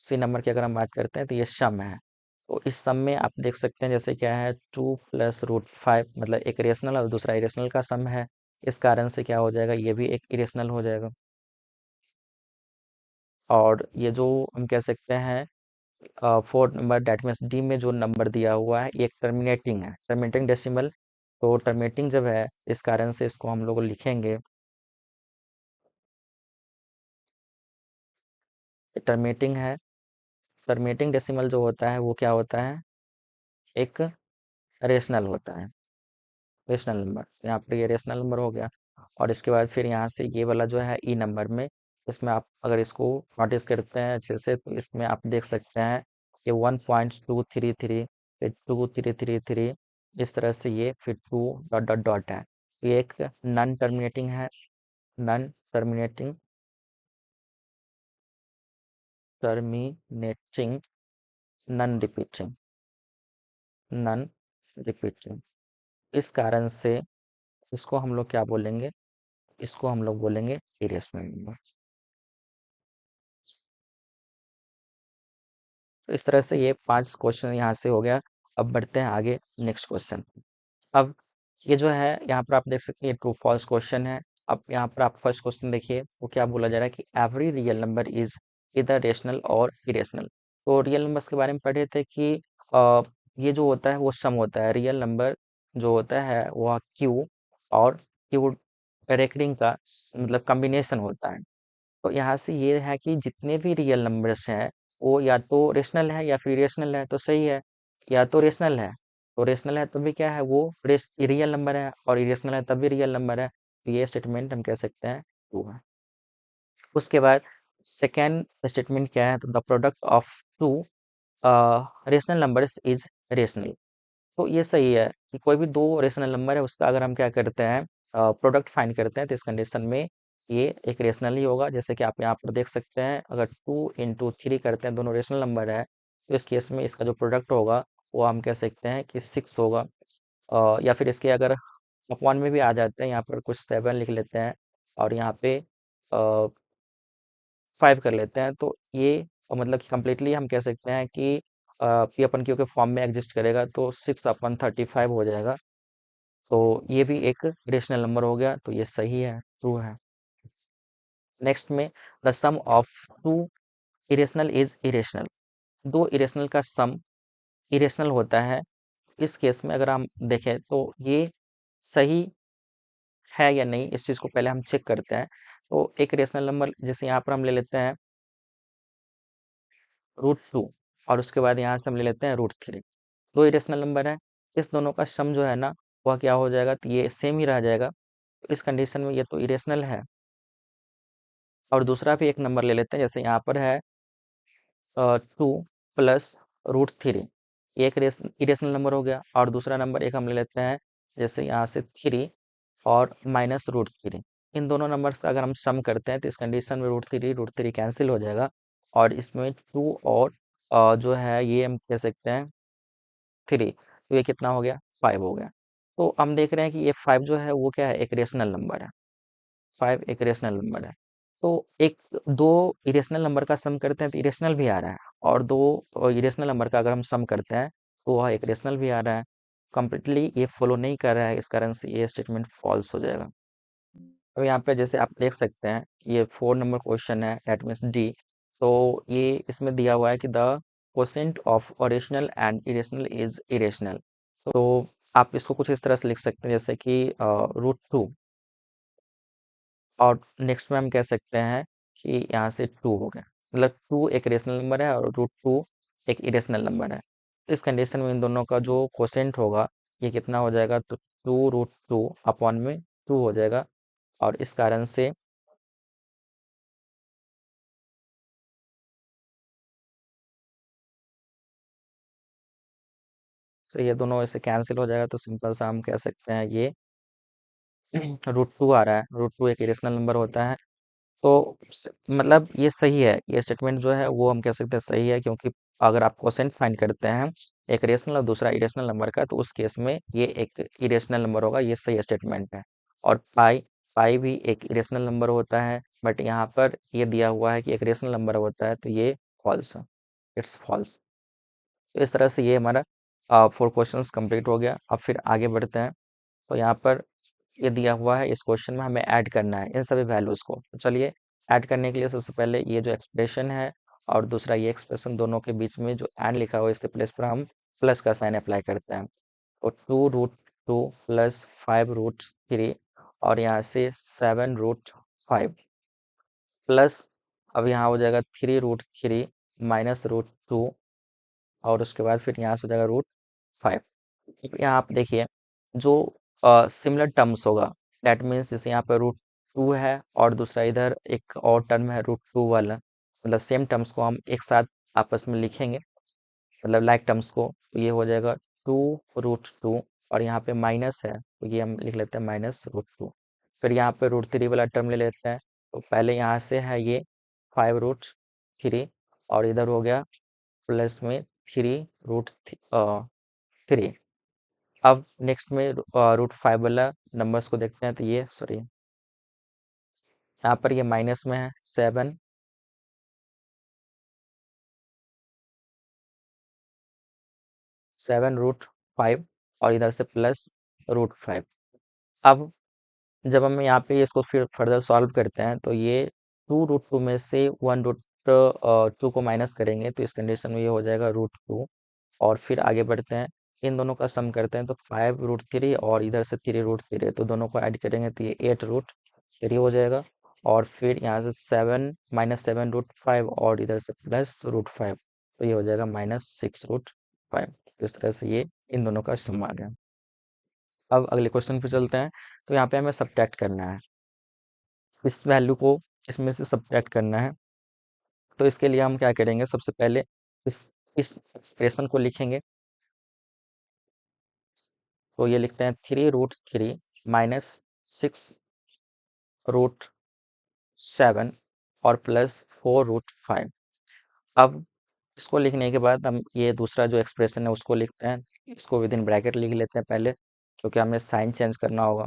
सी नंबर की अगर हम बात करते हैं तो ये सम है। तो इस सम में आप देख सकते हैं जैसे क्या है 2 + √5, मतलब एक रेशनल और दूसरा इरेशनल का सम है। इस कारण से क्या हो जाएगा, ये भी एक इरेशनल हो जाएगा। और ये जो हम कह सकते हैं 4 नंबर, डेट मीन्स डी में जो नंबर दिया हुआ है ये एक टर्मिनेटिंग है, टर्मिनेटिंग डेसिमल। तो टर्मिनेटिंग जब है इस कारण से इसको हम लोग लिखेंगे टर्मिनेटिंग है। टर्मिनेटिंग डेसिमल जो होता है वो क्या होता है, एक रेशनल होता है, रेशनल नंबर। यहाँ पर ये रेशनल नंबर हो गया। और इसके बाद फिर यहाँ से ये वाला जो है ई नंबर में, इसमें आप अगर इसको नोटिस करते हैं अच्छे से तो इसमें आप देख सकते हैं कि 1.233, फिर 2 3 3 3, इस तरह से ये फिर 2 ... है। ये एक नॉन टर्मिनेटिंग है, non terminating, terminating, non repeating, non repeating. इस कारण से इसको हम लोग क्या बोलेंगे, इसको हम लोग बोलेंगे इरेशनल नंबर। तो इस तरह से ये 5 क्वेश्चन यहाँ से हो गया। अब बढ़ते हैं आगे नेक्स्ट क्वेश्चन। अब ये जो है यहाँ पर आप देख सकते हैं ये ट्रू फॉल्स क्वेश्चन है। अब यहाँ पर आप फर्स्ट क्वेश्चन देखिए, वो क्या बोला जा रहा है कि एवरी रियल नंबर इज इधर रेशनल और इरेशनल। तो रियल नंबर्स के बारे में पढ़े थे कि अ, ये जो होता है वो सम होता है, रियल नंबर जो होता है वह क्यू और क्यू रेकरिंग का मतलब कॉम्बिनेशन होता है। तो यहाँ से ये है कि जितने भी रियल नंबर्स हैं वो या तो रेशनल है या फिर इरेशनल है, तो सही है। या तो रेशनल है, तो रेशनल है तब भी क्या है वो रियल नंबर है, और इरेशनल है तब भी रियल नंबर है। तो ये स्टेटमेंट हम कह सकते हैं ट्रू है। उसके बाद सेकेंड स्टेटमेंट क्या है, तो the product of two rational numbers is rational. तो ये सही है कि कोई भी दो रेशनल नंबर है उसका अगर हम क्या करते हैं प्रोडक्ट फाइंड करते हैं तो इस कंडीशन में ये एक रेशनल ही होगा। जैसे कि आप यहाँ पर देख सकते हैं अगर 2 × 3 करते हैं, दोनों रेशनल नंबर है, तो इस केस में इसका जो प्रोडक्ट होगा वो हम कह सकते हैं कि 6 होगा। या फिर इसके अगर अपॉन में भी आ जाते हैं, यहाँ पर कुछ 7 लिख लेते हैं और यहाँ पे 5 कर लेते हैं, तो ये मतलब कि कम्प्लीटली हम कह सकते हैं कि पी अपन क्यू के फॉर्म में एग्जिस्ट करेगा, तो 6/35 हो जाएगा। तो ये भी एक रेशनल नंबर हो गया, तो ये सही है, ट्रू है। नेक्स्ट में the sum of two irrational is irrational. दो इरेशनल का सम इरेशनल होता है। इस केस में अगर हम देखें तो ये सही है या नहीं, इस चीज़ को पहले हम चेक करते हैं। तो एक रेशनल नंबर जैसे यहाँ पर हम ले लेते हैं √2, और उसके बाद यहाँ से हम ले लेते हैं √3। दो इरेशनल नंबर है, इस दोनों का सम जो है ना वह क्या हो जाएगा, तो ये सेम ही रह जाएगा। तो इस कंडीशन में ये तो इरेशनल है। और दूसरा भी एक नंबर ले लेते हैं, जैसे यहाँ पर है 2 + √3, एक इरेशनल नंबर हो गया। और दूसरा नंबर एक हम ले लेते हैं जैसे यहाँ से 3 और -√3। इन दोनों नंबर्स का अगर हम सम करते हैं तो इस कंडीशन में √3 कैंसिल हो जाएगा, और इसमें 2 और जो है ये हम कह सकते हैं 3, तो ये कितना हो गया, 5 हो गया। तो हम देख रहे हैं कि ये 5 जो है वो क्या है, एक रेशनल नंबर है। 5 एक रेशनल नंबर है। तो एक दो इरेशनल नंबर का सम करते हैं तो इरेशनल भी आ रहा है, और दो इरेशनल नंबर का अगर हम सम करते हैं तो वह एक रेशनल भी आ रहा है। कंप्लीटली ये फॉलो नहीं कर रहा है, इस कारण से ये स्टेटमेंट फॉल्स हो जाएगा। अब यहाँ पे जैसे आप देख सकते हैं ये 4 नंबर क्वेश्चन है, दैट मीन्स डी। तो ये इसमें दिया हुआ है कि the quotient of original and irrational is irrational. तो आप इसको कुछ इस तरह से लिख सकते हैं जैसे कि √2, और नेक्स्ट में हम कह सकते हैं कि यहाँ से 2 हो गया, मतलब 2 एक रेशनल नंबर है और √2 एक इरेशनल नंबर है। तो इस कंडीशन में इन दोनों का जो क्वोशेंट होगा ये कितना हो जाएगा, तो 2 √2 अपॉन में 2 हो जाएगा। और इस कारण से ये दोनों ऐसे कैंसिल हो जाएगा, तो सिंपल सा हम कह सकते हैं ये √2 आ रहा है। √2 एक इरेशनल नंबर होता है। तो मतलब ये सही है, ये स्टेटमेंट जो है वो हम कह सकते हैं सही है, क्योंकि अगर आप क्वेश्चन फाइंड करते हैं एक रेशनल और दूसरा इरेशनल नंबर का, तो उस केस में ये एक इरेशनल नंबर होगा, ये सही स्टेटमेंट है। और पाई पाई भी एक इरेशनल नंबर होता है, बट यहाँ पर ये दिया हुआ है कि एक रेशनल नंबर होता है, तो ये फॉल्स है, इट्स फॉल्स। तो इस तरह से ये हमारा 4 क्वेश्चंस कंप्लीट हो गया। अब फिर आगे बढ़ते हैं। तो यहाँ पर ये दिया हुआ है, इस क्वेश्चन में हमें ऐड करना है इन सभी वैल्यूज को। तो चलिए, ऐड करने के लिए सबसे पहले ये जो एक्सप्रेशन है और दूसरा ये एक्सप्रेशन, दोनों के बीच में जो एंड लिखा हुआ है इसके प्लेस पर हम प्लस का साइन अप्लाई करते हैं। तो 2√2 प्लस 5√3 और यहाँ से 7√5 प्लस, अब यहाँ हो जाएगा 3√3 माइनस √2 और उसके बाद फिर यहाँ से हो जाएगा √5। यहाँ आप देखिए, जो सिमिलर टर्म्स होगा, दैट मीन्स जैसे यहाँ पर √2 है और दूसरा इधर एक और टर्म है √2 वाला, मतलब सेम टर्म्स को हम एक साथ आपस में लिखेंगे, मतलब लाइक टर्म्स को, तो ये हो जाएगा 2√2 और यहाँ पे माइनस है, तो ये हम लिख लेते हैं -√2। फिर यहाँ पे √3 वाला टर्म ले लेते हैं, तो पहले यहाँ से है ये 5√3 और इधर हो गया प्लस में 3√3। अब नेक्स्ट में √5 वाला नंबर्स को देखते हैं, तो ये सॉरी, यहाँ पर ये माइनस में है 7√5 और इधर से प्लस √5। अब जब हम यहाँ पे इसको फिर फर्दर सॉल्व करते हैं, तो ये 2√2 में से 1√2 को माइनस करेंगे, तो इस कंडीशन में ये हो जाएगा √2। और फिर आगे बढ़ते हैं, इन दोनों का सम करते हैं, तो 5√3 और इधर से 3√3, तो दोनों को ऐड करेंगे तो ये 8√3 हो जाएगा। और फिर यहाँ से 7 - 7√5 और इधर से +√5, तो ये हो जाएगा -6√5। इस तरह से ये इन दोनों का सम आ गया। अब अगले क्वेश्चन पे चलते हैं। तो यहाँ पे हमें सब्ट्रैक्ट करना है, इस वैल्यू को इसमें से सब्ट्रैक्ट करना है। तो इसके लिए हम क्या करेंगे, सबसे पहले इस इस एक्सप्रेशन को लिखेंगे। तो ये लिखते हैं 3√3 -6√7 और +4√5। अब इसको लिखने के बाद हम ये दूसरा जो एक्सप्रेशन है उसको लिखते हैं, इसको विद इन ब्रैकेट लिख लेते हैं पहले, क्योंकि हमें साइन चेंज करना होगा।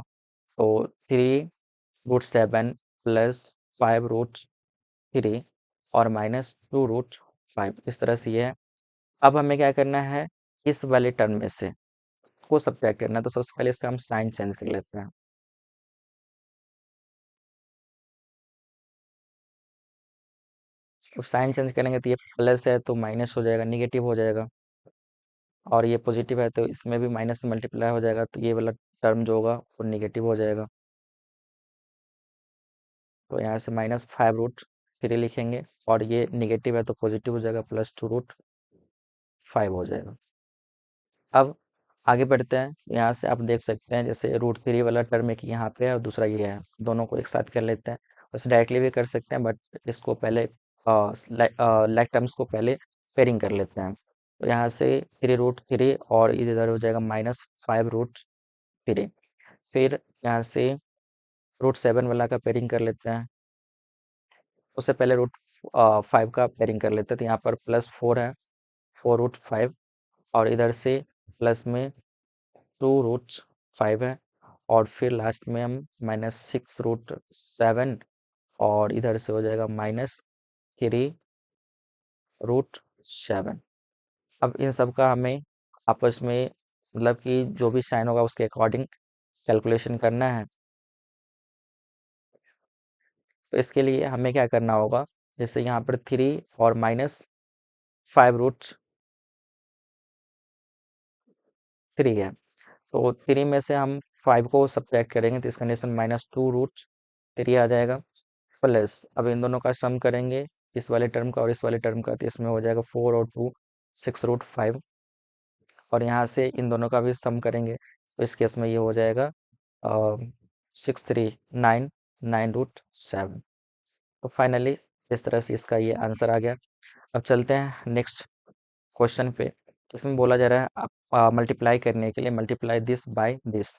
तो 3√7 प्लस 5√3 और -2√5, इस तरह से ये है। अब हमें क्या करना है, इस वाले टर्म में से को सब्ट्रैक्ट करना है, तो सबसे पहले इसका हम साइन चेंज कर लेते हैं। तो साइन चेंज करेंगे तो ये प्लस है तो माइनस हो जाएगा, निगेटिव हो जाएगा, और ये पॉजिटिव है तो इसमें भी माइनस से मल्टीप्लाई हो जाएगा, तो ये वाला टर्म जो होगा वो निगेटिव हो जाएगा। तो यहाँ से -5√3 लिखेंगे, और ये निगेटिव है तो पॉजिटिव हो जाएगा, +2√5 हो जाएगा। अब आगे बढ़ते हैं, यहाँ से आप देख सकते हैं जैसे √3 वाला टर्म एक यहाँ पे है और दूसरा ये है, दोनों को एक साथ कर लेते हैं। वैसे डायरेक्टली भी कर सकते हैं, बट इसको पहले लाइक टर्म्स को पहले पेयरिंग कर लेते हैं। तो यहाँ से 3√3 और इधर हो जाएगा -5√3। फिर यहाँ से √7 वाला का पेयरिंग कर लेते हैं, उससे पहले √5 का पेयरिंग कर लेते हैं। तो यहाँ पर +4 है, 4√5 और इधर से प्लस में 2√5 है, और फिर लास्ट में हम -6√7 और इधर से हो जाएगा -3√7। अब इन सब का हमें आपस में, मतलब कि जो भी साइन होगा उसके अकॉर्डिंग कैलकुलेशन करना है। तो इसके लिए हमें क्या करना होगा, जैसे यहाँ पर 3 और -5√3 है, तो 3 में से हम 5 को सब्ट्रैक्ट करेंगे, तो इस कंडीशन -2√3 आ जाएगा। प्लस अब इन दोनों का सम करेंगे, इस वाले टर्म का और इस वाले टर्म का, तो इसमें हो जाएगा 4 और 2 6√5, और यहाँ से इन दोनों का भी सम करेंगे, तो इस केस में ये हो जाएगा 639 तो फाइनली इस तरह से इसका ये आंसर आ गया। अब चलते हैं नेक्स्ट क्वेश्चन पे। इसमें बोला जा रहा है आप मल्टीप्लाई करने के लिए मल्टीप्लाई दिस बाय दिस।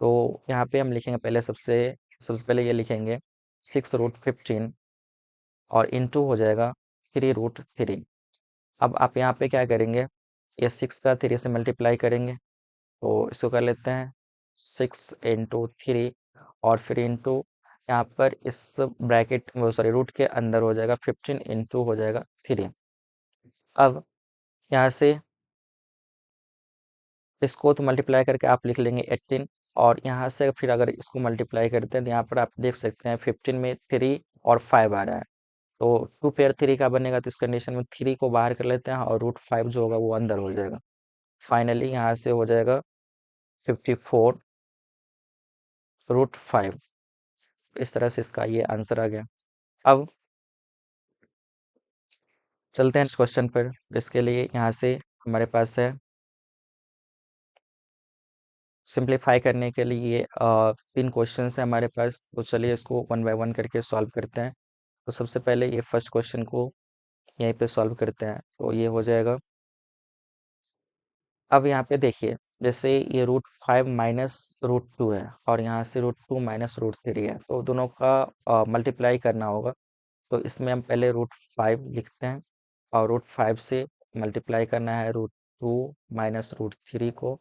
तो यहाँ पे हम लिखेंगे पहले, सबसे सबसे पहले ये लिखेंगे 6√15 और इनटू हो जाएगा 3√3। अब आप यहाँ पे क्या करेंगे, ये 6 का 3 से मल्टीप्लाई करेंगे, तो इसको कर लेते हैं 6 × 3 और फिर इंटू यहाँ पर इस ब्रैकेट वो सॉरी रूट के अंदर हो जाएगा 15 इंटू हो जाएगा 3। अब यहाँ से इसको तो मल्टीप्लाई करके आप लिख लेंगे 18, और यहाँ से फिर अगर इसको मल्टीप्लाई करते हैं तो यहाँ पर आप देख सकते हैं 15 में 3 और 5 आ रहा है, तो 2 पेयर 3 का बनेगा, तो इस कंडीशन में 3 को बाहर कर लेते हैं और √5 जो होगा वो अंदर हो जाएगा। फाइनली यहाँ से हो जाएगा 54√5। इस तरह से इसका ये आंसर आ गया। अब चलते हैं क्वेश्चन पर, इसके लिए यहाँ से हमारे पास है सिंप्लीफाई करने के लिए ये 3 क्वेश्चन है हमारे पास, तो चलिए इसको वन बाय वन करके सॉल्व करते हैं। तो सबसे पहले ये फर्स्ट क्वेश्चन को यहीं पे सॉल्व करते हैं, तो ये हो जाएगा। अब यहाँ पे देखिए, जैसे ये √5 माइनस √2 है और यहाँ से √2 माइनस √3 है, तो दोनों का मल्टीप्लाई करना होगा। तो इसमें हम पहले √5 लिखते हैं और √5 से मल्टीप्लाई करना है √2 माइनस √3 को,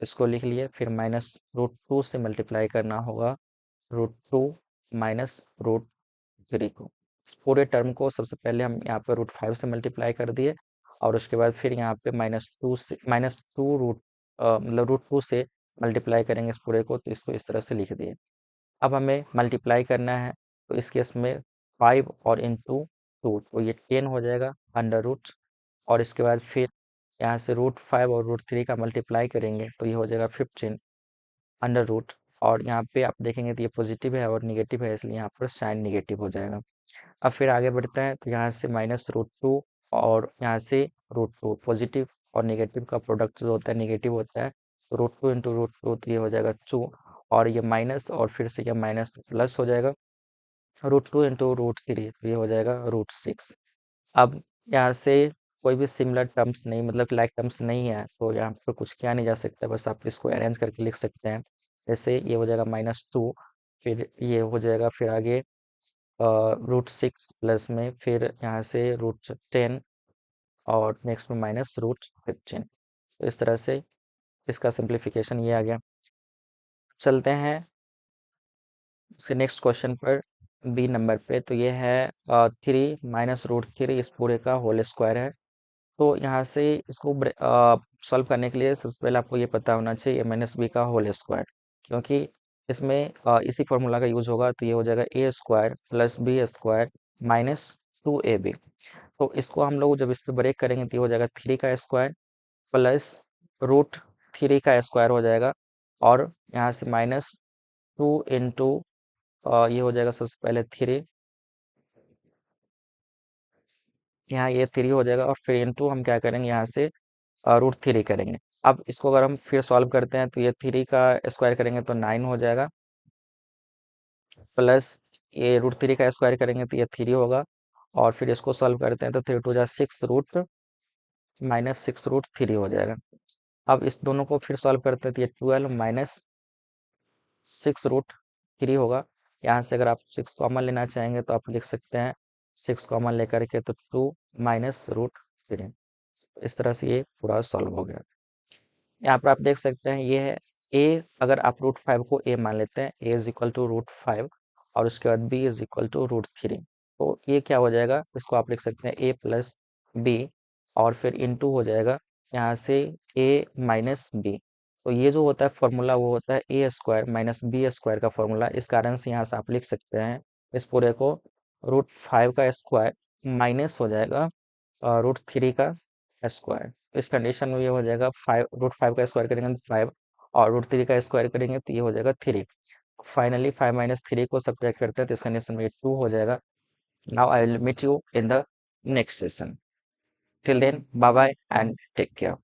इसको लिख लिए। फिर माइनस √2 से मल्टीप्लाई करना होगा √2 माइनस √3 को। इस पूरे टर्म को सबसे पहले हम यहाँ पे √5 से मल्टीप्लाई कर दिए, और उसके बाद फिर यहाँ पे -2 से -2 मतलब √2 से मल्टीप्लाई करेंगे इस पूरे को, तो इसको इस तरह से लिख दिए। अब हमें मल्टीप्लाई करना है, तो इस केस में 5 और इंटू 2, तो ये 10 हो जाएगा अंडर रूट, और इसके बाद फिर यहाँ से √5 और √3 का मल्टीप्लाई करेंगे, तो ये हो जाएगा 15 अंडर रूट, और यहाँ पे आप देखेंगे तो ये पॉजिटिव है और निगेटिव है, इसलिए यहाँ पर साइन निगेटिव हो जाएगा। अब फिर आगे बढ़ते हैं, तो यहाँ से -√2 और यहाँ से √2, पॉजिटिव और नेगेटिव का प्रोडक्ट जो होता है नेगेटिव होता है, तो √2 इंटू √2, तो ये हो जाएगा 2, और ये माइनस और फिर से ये माइनस प्लस हो जाएगा √2 इंटू √3, तो ये हो जाएगा √6। अब यहाँ से कोई भी सिमिलर टर्म्स नहीं, मतलब लाइक टर्म्स नहीं है, तो यहाँ पर कुछ किया नहीं जा सकता, बस आप इसको अरेंज करके लिख सकते हैं। जैसे ये हो जाएगा -2, फिर ये हो जाएगा, फिर आगे √6 प्लस में फिर यहाँ से √10 और नेक्स्ट में -√15। तो इस तरह से इसका सिंप्लीफिकेशन ये आ गया। चलते हैं इसके नेक्स्ट क्वेश्चन पर, बी नंबर पे, तो ये है 3 माइनस √3 इस पूरे का होल स्क्वायर है। तो यहाँ से इसको सॉल्व करने के लिए सबसे पहले आपको ये पता होना चाहिए -b का होल स्क्वायर, क्योंकि इसमें इसी फॉर्मूला का यूज होगा, तो ये हो जाएगा a² plus b² minus 2ab। तो इसको हम लोग जब इस पर ब्रेक करेंगे तो ये हो जाएगा 3 का स्क्वायर प्लस √3 का स्क्वायर हो जाएगा, और यहाँ से -2 इंटू ये हो जाएगा सबसे पहले 3, यहाँ ये 3 हो जाएगा, और फिर इंटू हम क्या करेंगे यहाँ से √3 करेंगे। अब इसको अगर हम फिर सॉल्व करते हैं, तो ये 3 का स्क्वायर करेंगे तो 9 हो जाएगा, प्लस ये √3 का स्क्वायर करेंगे तो ये 3 होगा, और फिर इसको सॉल्व करते हैं तो 3 2 जा 6 रूट माइनस 6√3 हो जाएगा। अब इस दोनों को फिर सॉल्व करते हैं तो ये 12 माइनस 6√3 होगा। यहाँ से अगर आप 6 कॉमन लेना चाहेंगे तो आप लिख सकते हैं 6 कॉमन लेकर के, तो 2 माइनस √3। इस तरह से ये पूरा सॉल्व हो गया। यहाँ पर आप देख सकते हैं ये है a, अगर आप √5 को a मान लेते हैं, a इज इक्वल टू √5, और उसके बाद b इज इक्वल टू √3, तो ये क्या हो जाएगा, इसको आप लिख सकते हैं a प्लस b, और फिर इंटू हो जाएगा यहाँ से a माइनस b। तो ये जो होता है फॉर्मूला वो होता है a² माइनस b² का फॉर्मूला। इस कारण से यहाँ से आप लिख सकते हैं इस पूरे को √5 का स्क्वायर माइनस हो जाएगा √3 का स्क्वायर। इस कंडीशन में ये हो जाएगा 5, √5 का स्क्वायर करेंगे तो 5, और √3 का स्क्वायर करेंगे तो ये हो जाएगा 3। फाइनली 5 माइनस 3 को सब्ट्रैक्ट करते हैं तो इस कंडीशन में ये 2 हो जाएगा। Now I will meet you in the next session. Till then bye bye and take care.